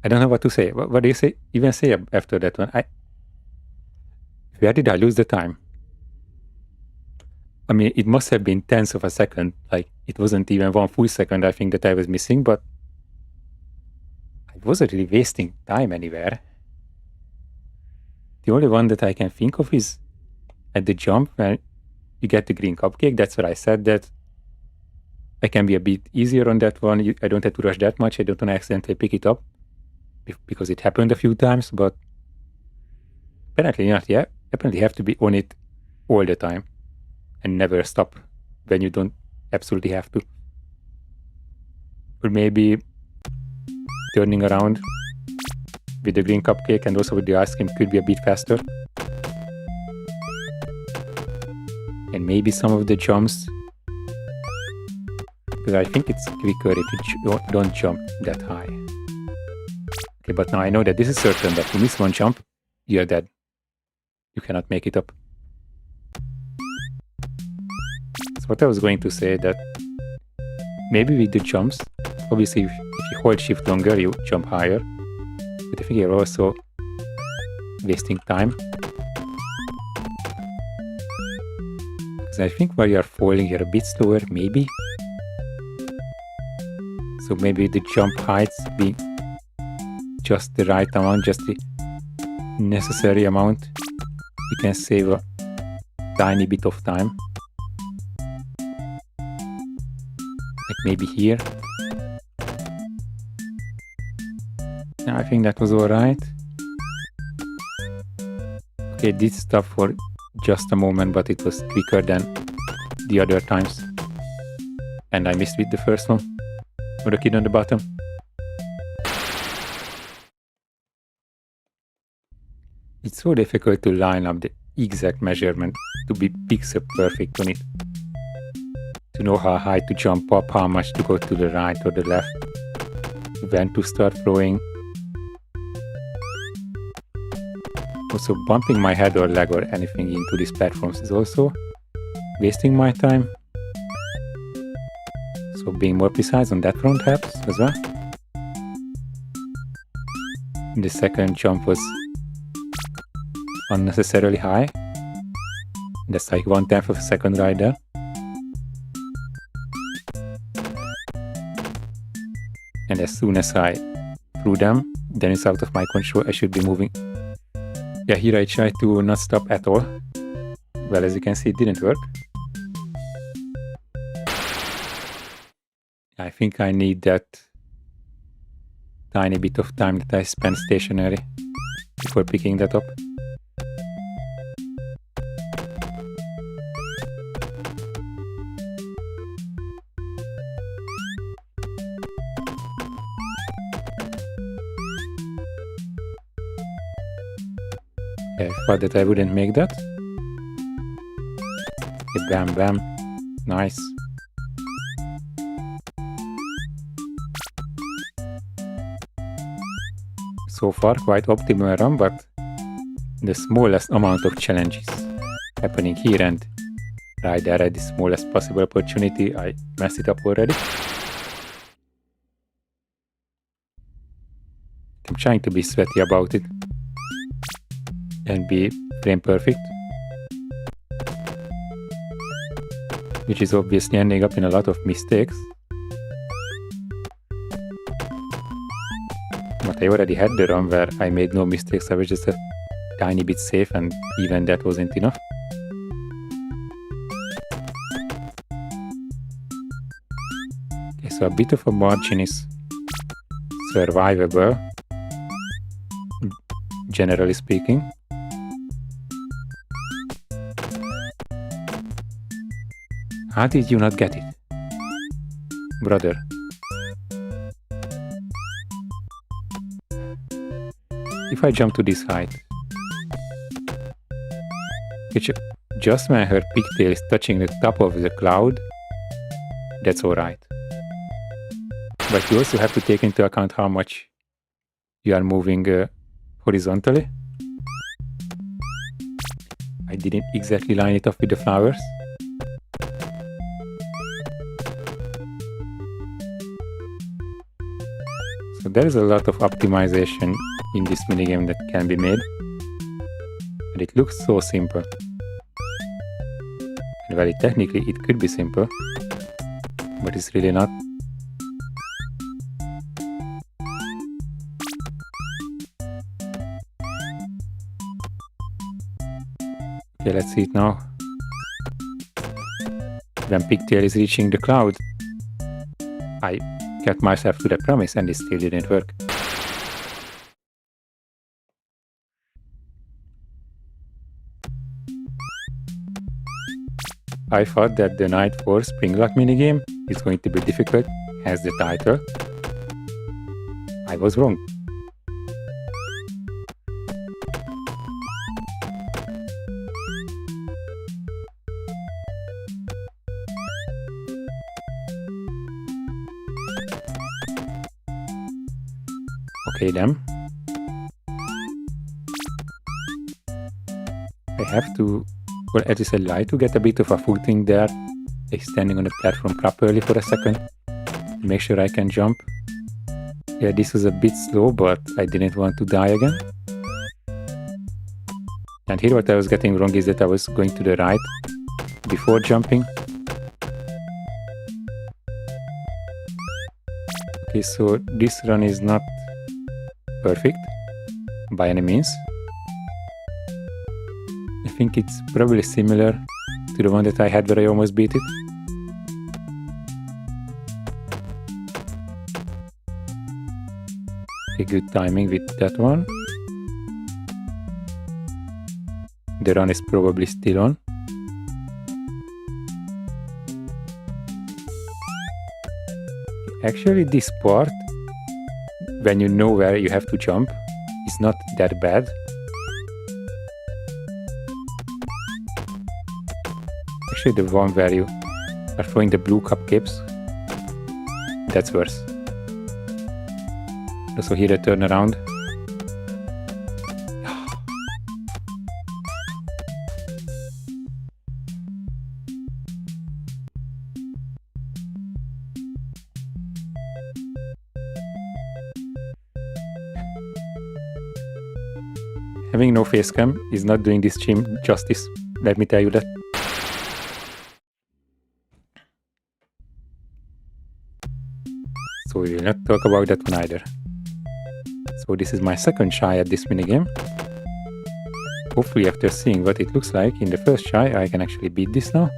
I don't know what to say. What do you say? Even say after that one? Where did I lose the time? I mean, it must have been tenths of a second. Like, it wasn't even 1 full second, I think, that I was missing, but I wasn't really wasting time anywhere. The only one that I can think of is at the jump where you get the green cupcake. That's what I said, that I can be a bit easier on that one. I don't have to rush that much. I don't want to accidentally pick it up because it happened a few times, but apparently not yet. Apparently you have to be on it all the time and never stop when you don't absolutely have to. Or maybe turning around with the green cupcake and also with the ice cream could be a bit faster. And maybe some of the jumps, because I think it's quicker if you don't jump that high. Okay, but now I know that this is certain that if you miss one jump, you're dead. You cannot make it up. So what I was going to say that maybe with the jumps, obviously if you hold shift longer, you jump higher. But I think you're also wasting time. Because I think while you're falling, you're a bit slower, maybe. So So maybe the jump heights be just the right amount, just the necessary amount. You can save a tiny bit of time. Like maybe here. Yeah, I think that was alright. Okay, this stopped for just a moment, but it was quicker than the other times. And I missed with the first one. For the kid on the bottom. It's so difficult to line up the exact measurement to be pixel perfect on it. To know how high to jump up, how much to go to the right or the left, when to start throwing. Also, bumping my head or leg or anything into these platforms is also wasting my time. So being more precise on that front helps as well. The second jump was unnecessarily high. That's like 1/10 of a second right there. And as soon as I threw them, then it's out of my control. I should be moving. Yeah, here I tried to not stop at all. Well, as you can see, it didn't work. I think I need that tiny bit of time that I spent stationary before picking that up. I thought that I wouldn't make that. Okay, bam bam. Nice. So far quite optimal run, but the smallest amount of challenges happening here, and right there at the smallest possible opportunity I messed it up already. I'm trying to be sweaty about it and be frame perfect, which is obviously ending up in a lot of mistakes. But I already had the run where I made no mistakes. I was just a tiny bit safe, and even that wasn't enough. Okay, so a bit of a margin is survivable, generally speaking. How did you not get it, brother? If I jump to this height, which just when her pigtail is touching the top of the cloud, that's alright. But you also have to take into account how much you are moving horizontally. I didn't exactly line it up with the flowers. So there is a lot of optimization in this minigame that can be made. And it looks so simple. And well, technically it could be simple, but it's really not. Okay, let's see it now. When pigtail is reaching the cloud, I kept myself to the promise and it still didn't work. I thought that the Night 4 Springlocked minigame is going to be difficult, as the title. I was wrong. Okay then. I have to, well, as I said, lie to get a bit of a footing there, like standing on the platform properly for a second, make sure I can jump. Yeah, this was a bit slow, but I didn't want to die again. And here what I was getting wrong is that I was going to the right before jumping. Okay, so this run is not perfect by any means. I think it's probably similar to the one that I had where I almost beat it. Okay, good timing with that one. The run is probably still on. Actually, this part, when you know where you have to jump, is not that bad. Actually, the one where you are throwing the blue cupcakes, that's worse. Also here a turnaround. Having no face cam is not doing this stream justice, let me tell you that. So we will not talk about that one either. So this is my second try at this minigame. Hopefully after seeing what it looks like in the first try, I can actually beat this now.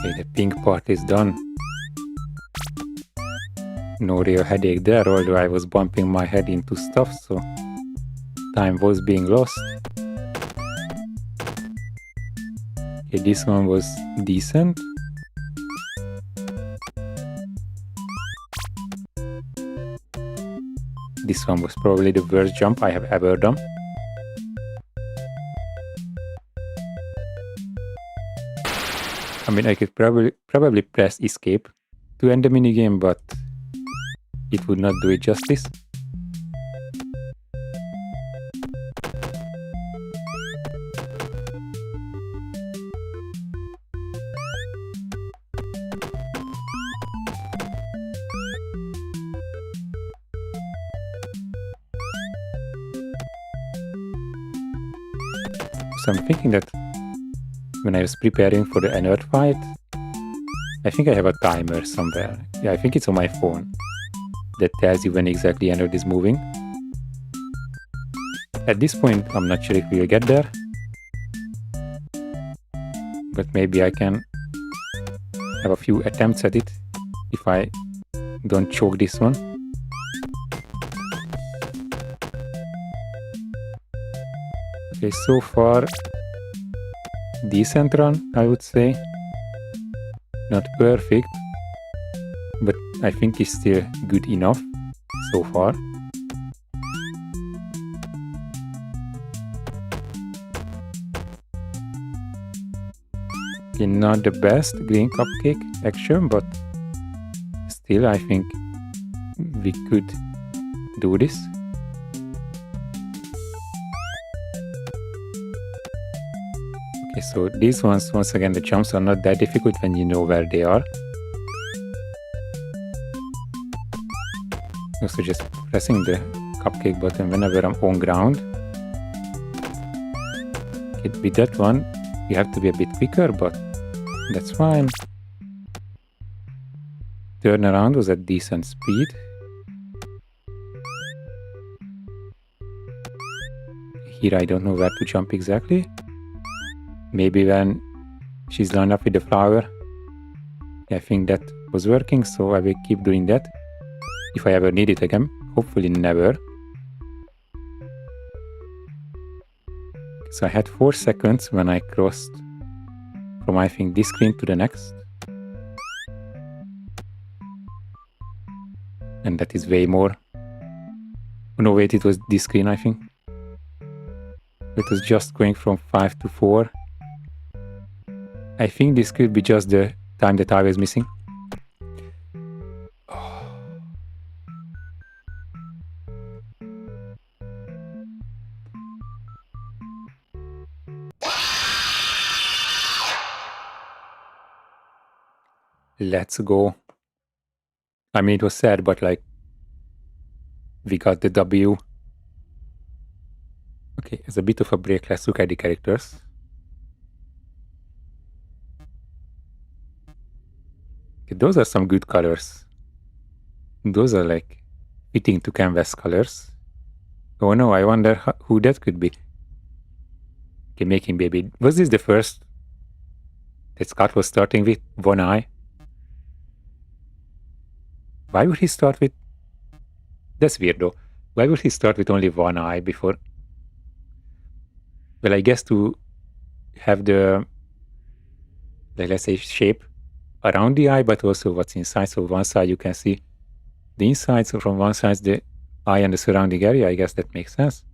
Okay, the pink part is done. No real headache there, although I was bumping my head into stuff, so time was being lost. Okay, this one was decent. This one was probably the worst jump I have ever done. I mean, I could probably press escape to end the minigame, but it would not do it justice. So I'm thinking that when I was preparing for the inert fight, I think I have a timer somewhere. Yeah, I think it's on my phone that tells you when exactly inert is moving. At this point, I'm not sure if we'll get there, but maybe I can have a few attempts at it if I don't choke this one. Okay, so far decent run, I would say. Not perfect, but I think it's still good enough so far. Okay, not the best green cupcake action, but still I think we could do this. Okay, so these ones, once again, the jumps are not that difficult when you know where they are. Also just pressing the cupcake button whenever I'm on ground. Okay, with that one, you have to be a bit quicker, but that's fine. Turnaround was at decent speed. Here I don't know where to jump exactly. Maybe when she's lined up with the flower. I think that was working, so I will keep doing that. If I ever need it again, hopefully never. So I had 4 seconds when I crossed from, I think, this screen to the next. And that is way more. Oh no, wait, it was this screen, I think. It was just going from 5 to 4. I think this could be just the time that I was missing. Let's go. I mean, it was sad, but like, we got the W. Okay, it's a bit of a break. Let's look at the characters. Okay, those are some good colors. Those are like fitting to canvas colors. Oh no, I wonder who that could be. Okay, making baby. Was this the first that Scott was starting with one eye? Why would he start with... That's weird though. Why would he start with only one eye before... Well, I guess to have the, like, let's say, shape around the eye, but also what's inside. So one side you can see the inside, so from one side the eye and the surrounding area. I guess that makes sense.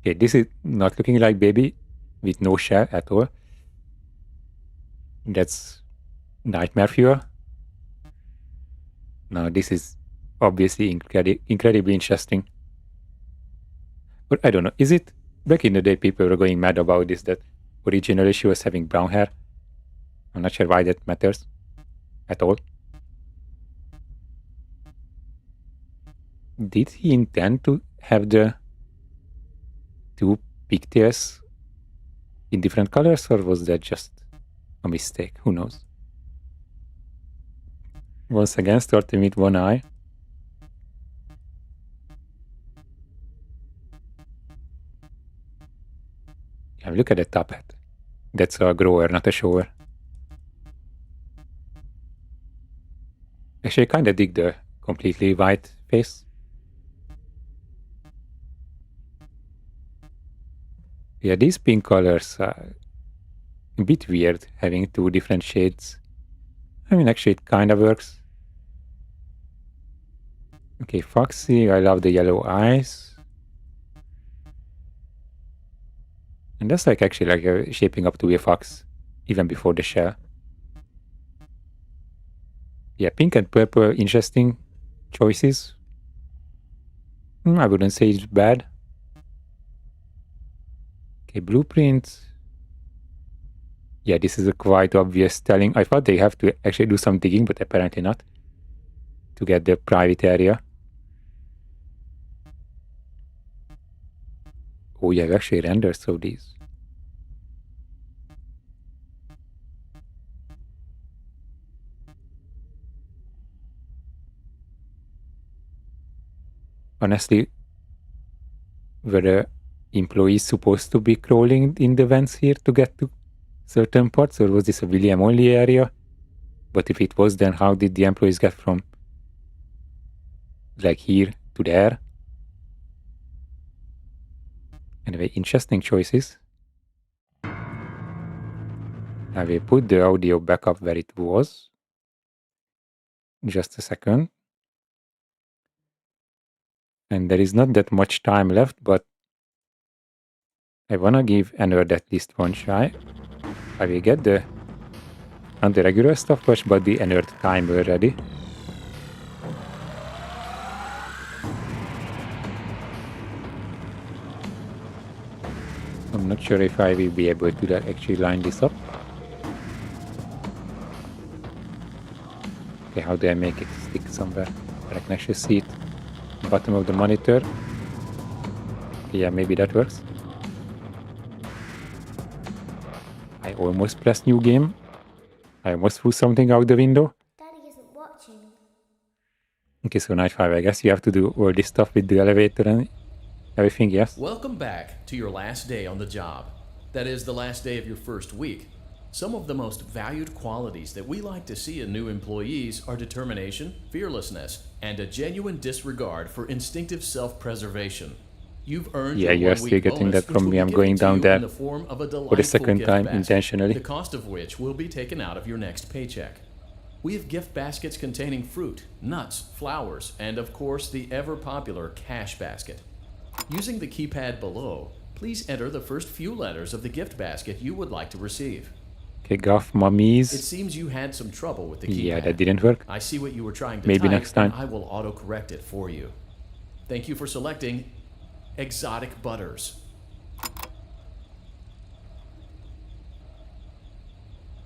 Okay, this is not looking like baby with no shell at all. That's nightmare fuel. Now this is obviously incredibly interesting. But I don't know, is it... Back in the day people were going mad about this, that originally she was having brown hair. I'm not sure why that matters at all. Did he intend to have the two pigtails in different colors, or was that just a mistake? Who knows? Once again, starting with one eye. Yeah, look at the top hat. That's a grower, not a shower. Actually, I kind of dig the completely white face. Yeah, these pink colors are a bit weird, having two different shades. I mean, actually, it kind of works. Okay, Foxy, I love the yellow eyes. And that's like actually like shaping up to be a fox, even before the shell. Yeah, pink and purple, interesting choices. I wouldn't say it's bad. Okay, blueprint. Yeah, this is a quite obvious telling. I thought they have to actually do some digging, but apparently not, to get the private area. Oh, you have actually rendered so these. Honestly, were the employees supposed to be crawling in the vents here to get to certain parts, or was this a William only area? But if it was, then how did the employees get from like here to there? Anyway, interesting choices. I will put the audio back up where it was. Just a second. And there is not that much time left, but I wanna give Ennard at least one try. I will get the, not the regular stopwatch, but the Ennard timer ready. I'm not sure if I will be able to actually line this up. Okay, how do I make it stick somewhere where I can actually see it? Bottom of the monitor. Okay, yeah, maybe that works. I almost pressed new game. I almost threw something out the window. Daddy isn't watching. Okay, so night 5, I guess you have to do all this stuff with the elevator and everything, yes? Welcome back to your last day on the job. That is the last day of your first week. Some of the most valued qualities that we like to see in new employees are determination, fearlessness, and a genuine disregard for instinctive self-preservation. You've earned Yeah, your you're 1 still week getting bonus, that which from will me. be I'm given going to down you there in the form of a for the delightful second gift time basket, intentionally. the cost of which will be taken out of your next paycheck. We have gift baskets containing fruit, nuts, flowers, and of course the ever-popular cash basket. Using the keypad below, please enter the first few letters of the gift basket you would like to receive. Okay, Goth It Mummies. seems you had some trouble with the keypad. Yeah, that didn't work. I see what you were trying to Maybe type, next time. and I will auto-correct it for you. Thank you for selecting Exotic Butters.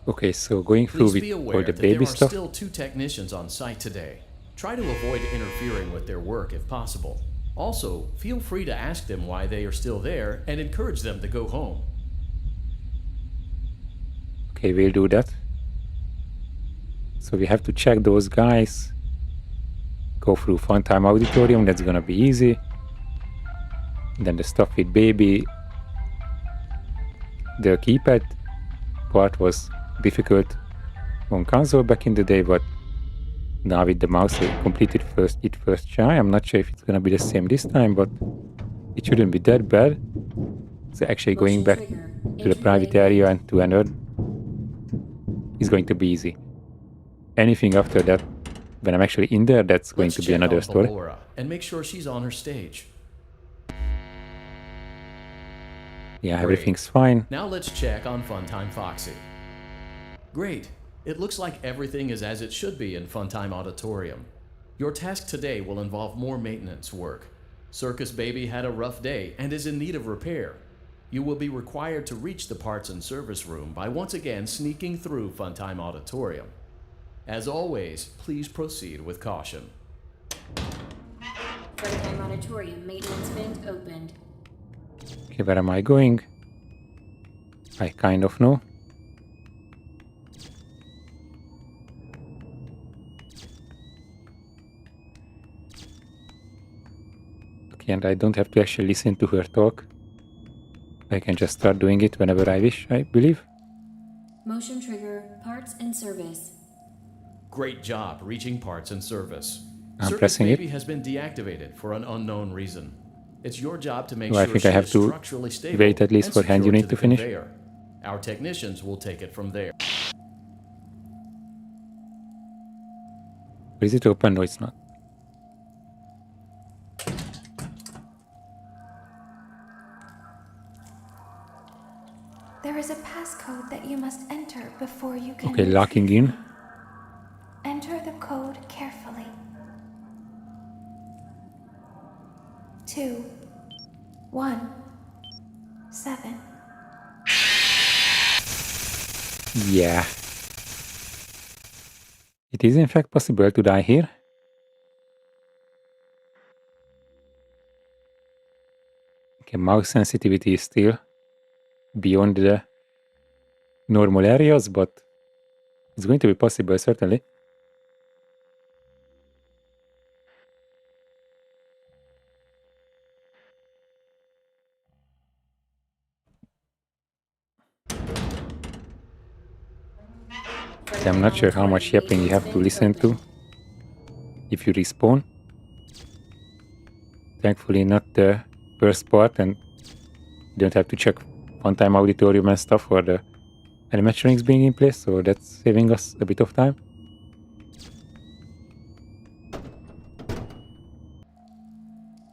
Okay, so going through Please be with all aware the that there baby are stuff. still 2 technicians on site today. Try to avoid interfering with their work if possible. Also, feel free to ask them why they are still there and encourage them to go home. Okay, we'll do that. So we have to check those guys. Go through Funtime Auditorium, that's gonna be easy. Then the stuff with baby. The keypad part was difficult on console back in the day, but now with the mouse I completed first try. I'm not sure if it's gonna be the same this time, but it shouldn't be that bad. So actually going back to the private area and to another is going to be easy. Anything after that, when I'm actually in there, that's going to be another story. Laura and make sure she's on her stage. Yeah, everything's fine. Now let's check on Funtime Foxy. Great. It looks like everything is as it should be in Funtime Auditorium. Your task today will involve more maintenance work. Circus Baby had a rough day and is in need of repair. You will be required to reach the parts and service room by once again sneaking through Funtime Auditorium. As always, please proceed with caution. Funtime Auditorium maintenance vent opened. Okay, where am I going? I kind of know. Okay, and I don't have to actually listen to her talk. I can just start doing it whenever I wish, I believe. Motion trigger, parts and service. Great job reaching parts and service. I'm Circus pressing Baby it. has been deactivated for an unknown reason. It's your job to make Well, I sure think she I have is to structurally stable wait at least and for hand secured unit the to finish. conveyor. Our technicians will take it from there. Is it open? No, it's not. There is a passcode that you must enter before you can. Okay, locking in. Enter the code carefully. 2 1 7. Yeah. It is in fact possible to die here. Okay, mouse sensitivity is still beyond the normal areas, but it's going to be possible, certainly. I'm not sure how much yapping you have to listen to if you respawn. Thankfully not the first part, and you don't have to check Funtime Auditorium and stuff for the animatronics being in place, so that's saving us a bit of time.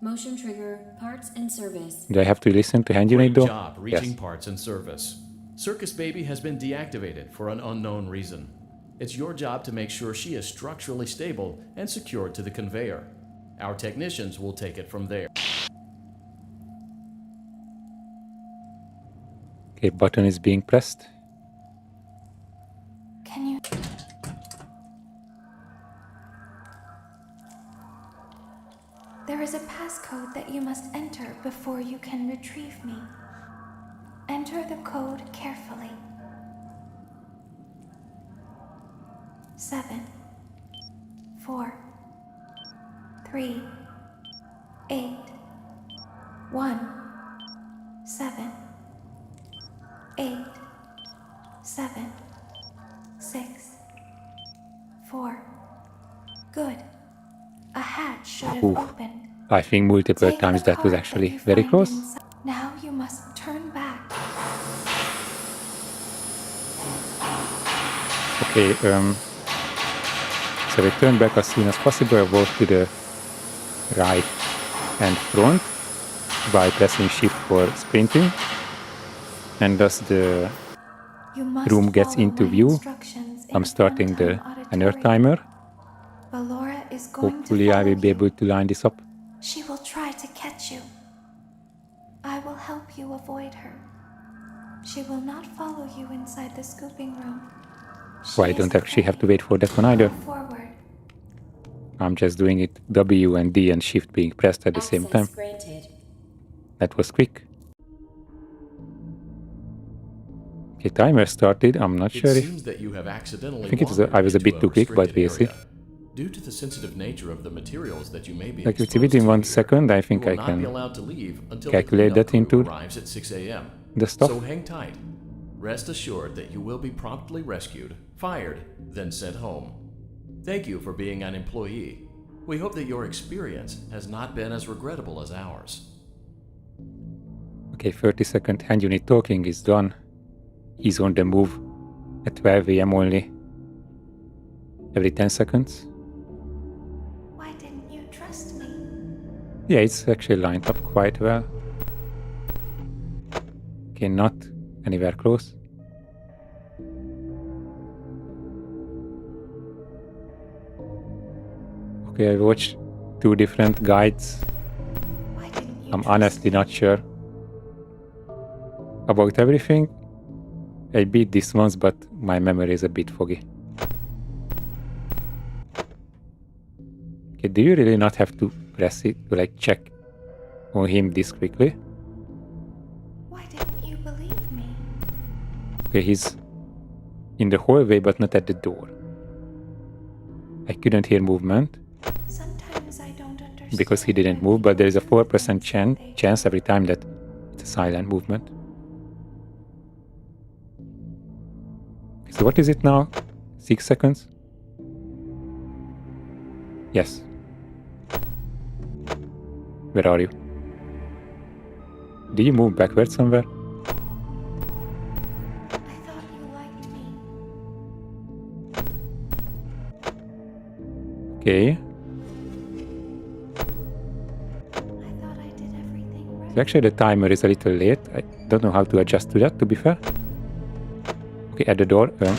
Motion trigger, parts and service. Do I have to listen to hand unit Great though? job reaching Yes. parts and service. Circus Baby has been deactivated for an unknown reason. It's your job to make sure she is structurally stable and secured to the conveyor. Our technicians will take it from there. Okay, button is being pressed. Can you? There is a passcode that you must enter before you can retrieve me. Enter the code carefully. 7 4 3 8 1 7 8 7 6 4. Good. A hatch should have Oof. opened. I think multiple Take times the that was card actually you very find close. inside. Now you must turn back. Okay, so we turn back as soon as possible, walk to the right and front by pressing shift for sprinting, and thus the You must room gets follow into my view. instructions in I'm starting the Funtime another Auditorium. timer. Valora is going Hopefully to I follow will be you. able to line this up. She will try to catch you. I will help you avoid her. She will not follow you inside the scooping room. So I don't actually have to wait for that one either. Go forward. I'm just doing it W and D and Shift being pressed at the same time. Access granted. That was quick. Okay, timer started. I'm not It sure if... seems that you have accidentally I think wandered I was a into bit too quick, but restricted we'll see. area. Due to the sensitive nature of the materials that you may be Like, it's exposed within to 1 here, second, I think you will I not can be allowed to leave until calculate the that cleanup crew into arrives at 6 a.m. the stuff. So hang tight. Rest assured that you will be promptly rescued, fired, then sent home. Thank you for being an employee. We hope that your experience has not been as regrettable as ours. Okay, 30-second hand unit talking is done. He's on the move at 12 a.m. only. Every 10 seconds. Why didn't you trust me? Yeah, it's actually lined up quite well. Okay, not anywhere close. Okay, I watched 2 different guides. Why didn't you I'm trust honestly me? not sure about everything. I beat this once, but my memory is a bit foggy. Okay, do you really not have to press it to like check on him this quickly? Why didn't you believe me? Okay, he's in the hallway but not at the door. I couldn't hear movement Sometimes I don't understand. because he didn't why move, but there is a people do 4% things when they chance every time that it's a silent movement. Okay, so what is it now? 6 seconds? Yes. Where are you? Do you move backwards somewhere? I thought you liked me. Okay. I thought I did everything right. So actually the timer is a little late. I don't know how to adjust to that, to be fair. Okay, at the door. I don't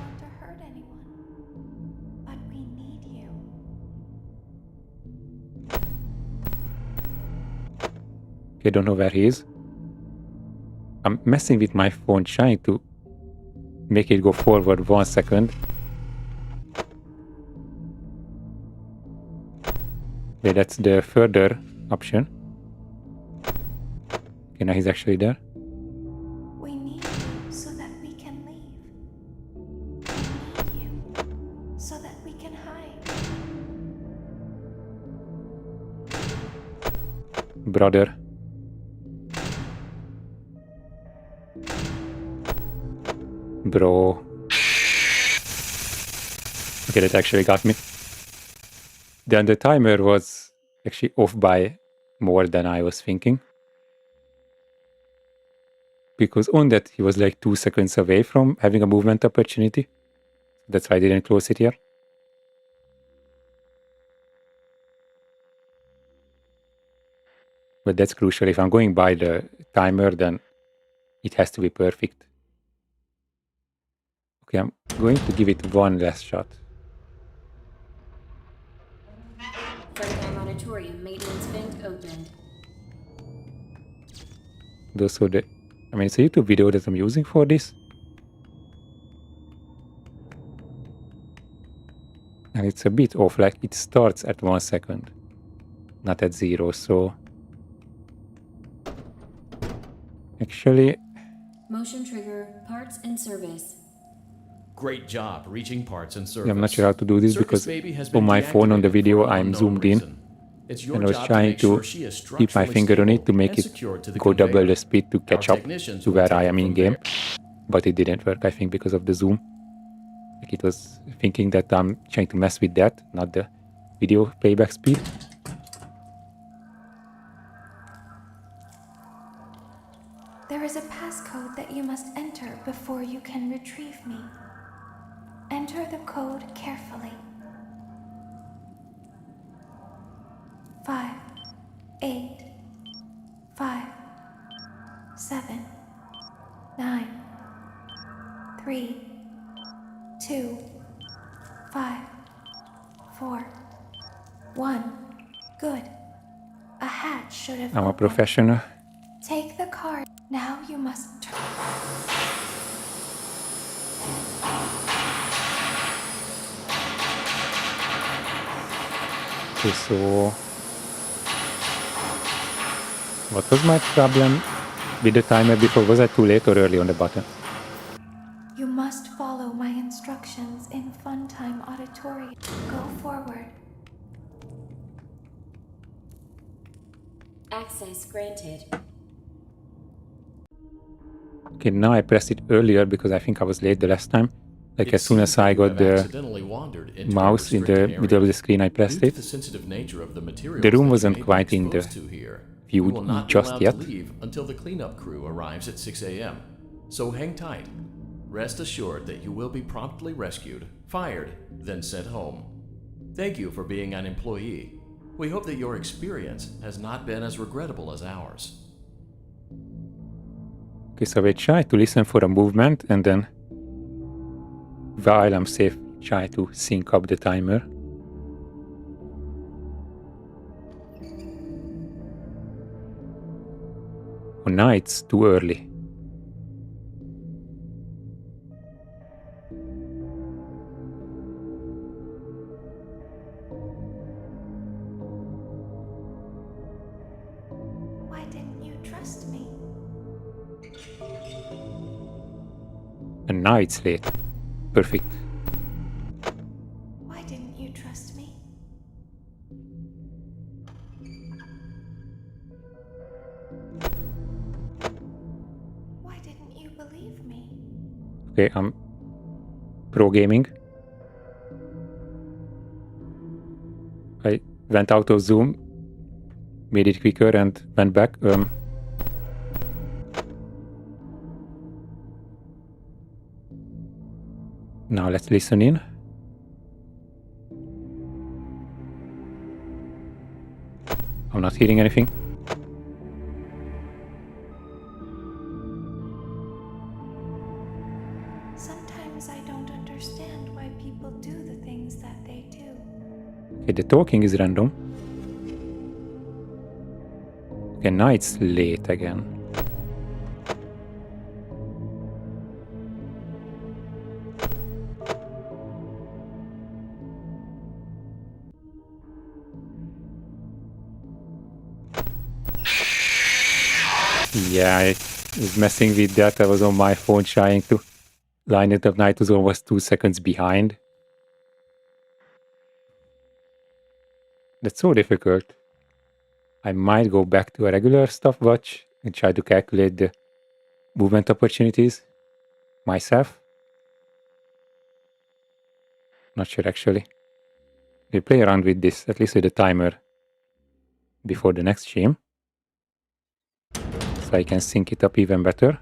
want to hurt anyone. But we need you. Okay, don't know where he is. I'm messing with my phone, trying to make it go forward 1 second. Okay, that's the further option. Okay, now he's actually there. We need you so that we can leave. We need you so that we can hide. Brother. Bro. Okay, that actually got me. Then the timer was actually off by more than I was thinking. Because on that he was like 2 seconds away from having a movement opportunity. That's why I didn't close it here. But that's crucial. If I'm going by the timer, then it has to be perfect. Okay, I'm going to give it one last shot. Freightliner Auditorium maintenance vent opened. Those are the... I mean, it's a YouTube video that I'm using for this. And it's a bit off, like it starts at 1 second, not at 0, so... Actually, Motion trigger, parts and service. Great job reaching parts and service. yeah, I'm not sure how to do this Circus because Baby has on been my phone on the deactivated video for an I'm unknown zoomed in. reason. It's your And I was job trying make to sure she is keep my structurally finger on it to stable make and it secured to the go double conveyor. the speed to catch Our up technicians to will where take I it am in from game. there. But it didn't work, I think, because of the zoom. Like it was thinking that I'm trying to mess with that, not the video playback speed. There is a passcode that you must enter before you can retrieve me. Enter the code carefully. 5, 8, 5, 7, 9, 3, 2, 5, 4, 1. Good. A hatch should have I'm a opened. professional. Take the card. Now you must turn. Okay, so what was my problem with the timer before? Was I too late or early on the button? You must follow my instructions in Funtime Auditorium. Go forward. Access granted. Okay, now I pressed it earlier because I think I was late the last time. Like as soon as I got the mouse in the middle of the screen, I pressed it. The room wasn't quite in the view just yet. Leave until the cleanup crew arrives at 6 a.m. So hang tight. Rest assured that you will be promptly rescued, fired, then sent home. Thank you for being an employee. We hope that your experience has not been as regrettable as ours. Okay, so I try to listen for a movement and then while I'm safe, try to sync up the timer. Oh, now it's too early. Why didn't you trust me? And now it's late. Perfect. Why didn't you trust me? Why didn't you believe me? Okay, I'm pro gaming. I went out of Zoom, made it quicker and went back. Now let's listen in. I'm not hearing anything. Sometimes I don't understand why people do the things that they do. Okay, the talking is random. Okay, now it's late again. Yeah, I was messing with that. I was on my phone trying to line it up. Now it was almost 2 seconds behind. That's so difficult. I might go back to a regular stopwatch and try to calculate the movement opportunities myself. Not sure actually. We'll play around with this, at least with the timer before the next stream. So I can sync it up even better.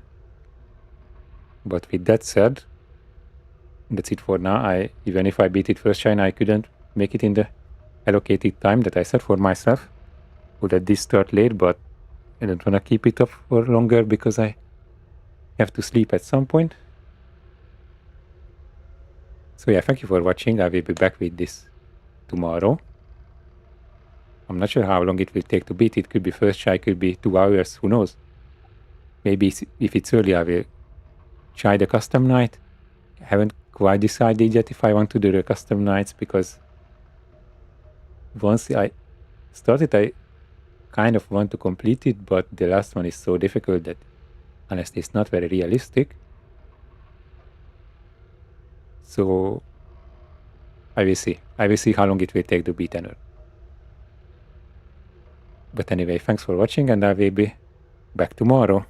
But with that said, that's it for now. Even if I beat it first try, I couldn't make it in the allocated time that I set for myself. Would let this start late, but I don't want to keep it up for longer because I have to sleep at some point. So yeah, thank you for watching. I will be back with this tomorrow. I'm not sure how long it will take to beat it. Could be first try, could be 2 hours, who knows. Maybe if it's early, I will try the custom night. I haven't quite decided yet if I want to do the custom nights, because once I started, I kind of want to complete it, but the last one is so difficult that honestly it's not very realistic. So I will see. I will see how long it will take to beat Anur. But anyway, thanks for watching and I will be back tomorrow.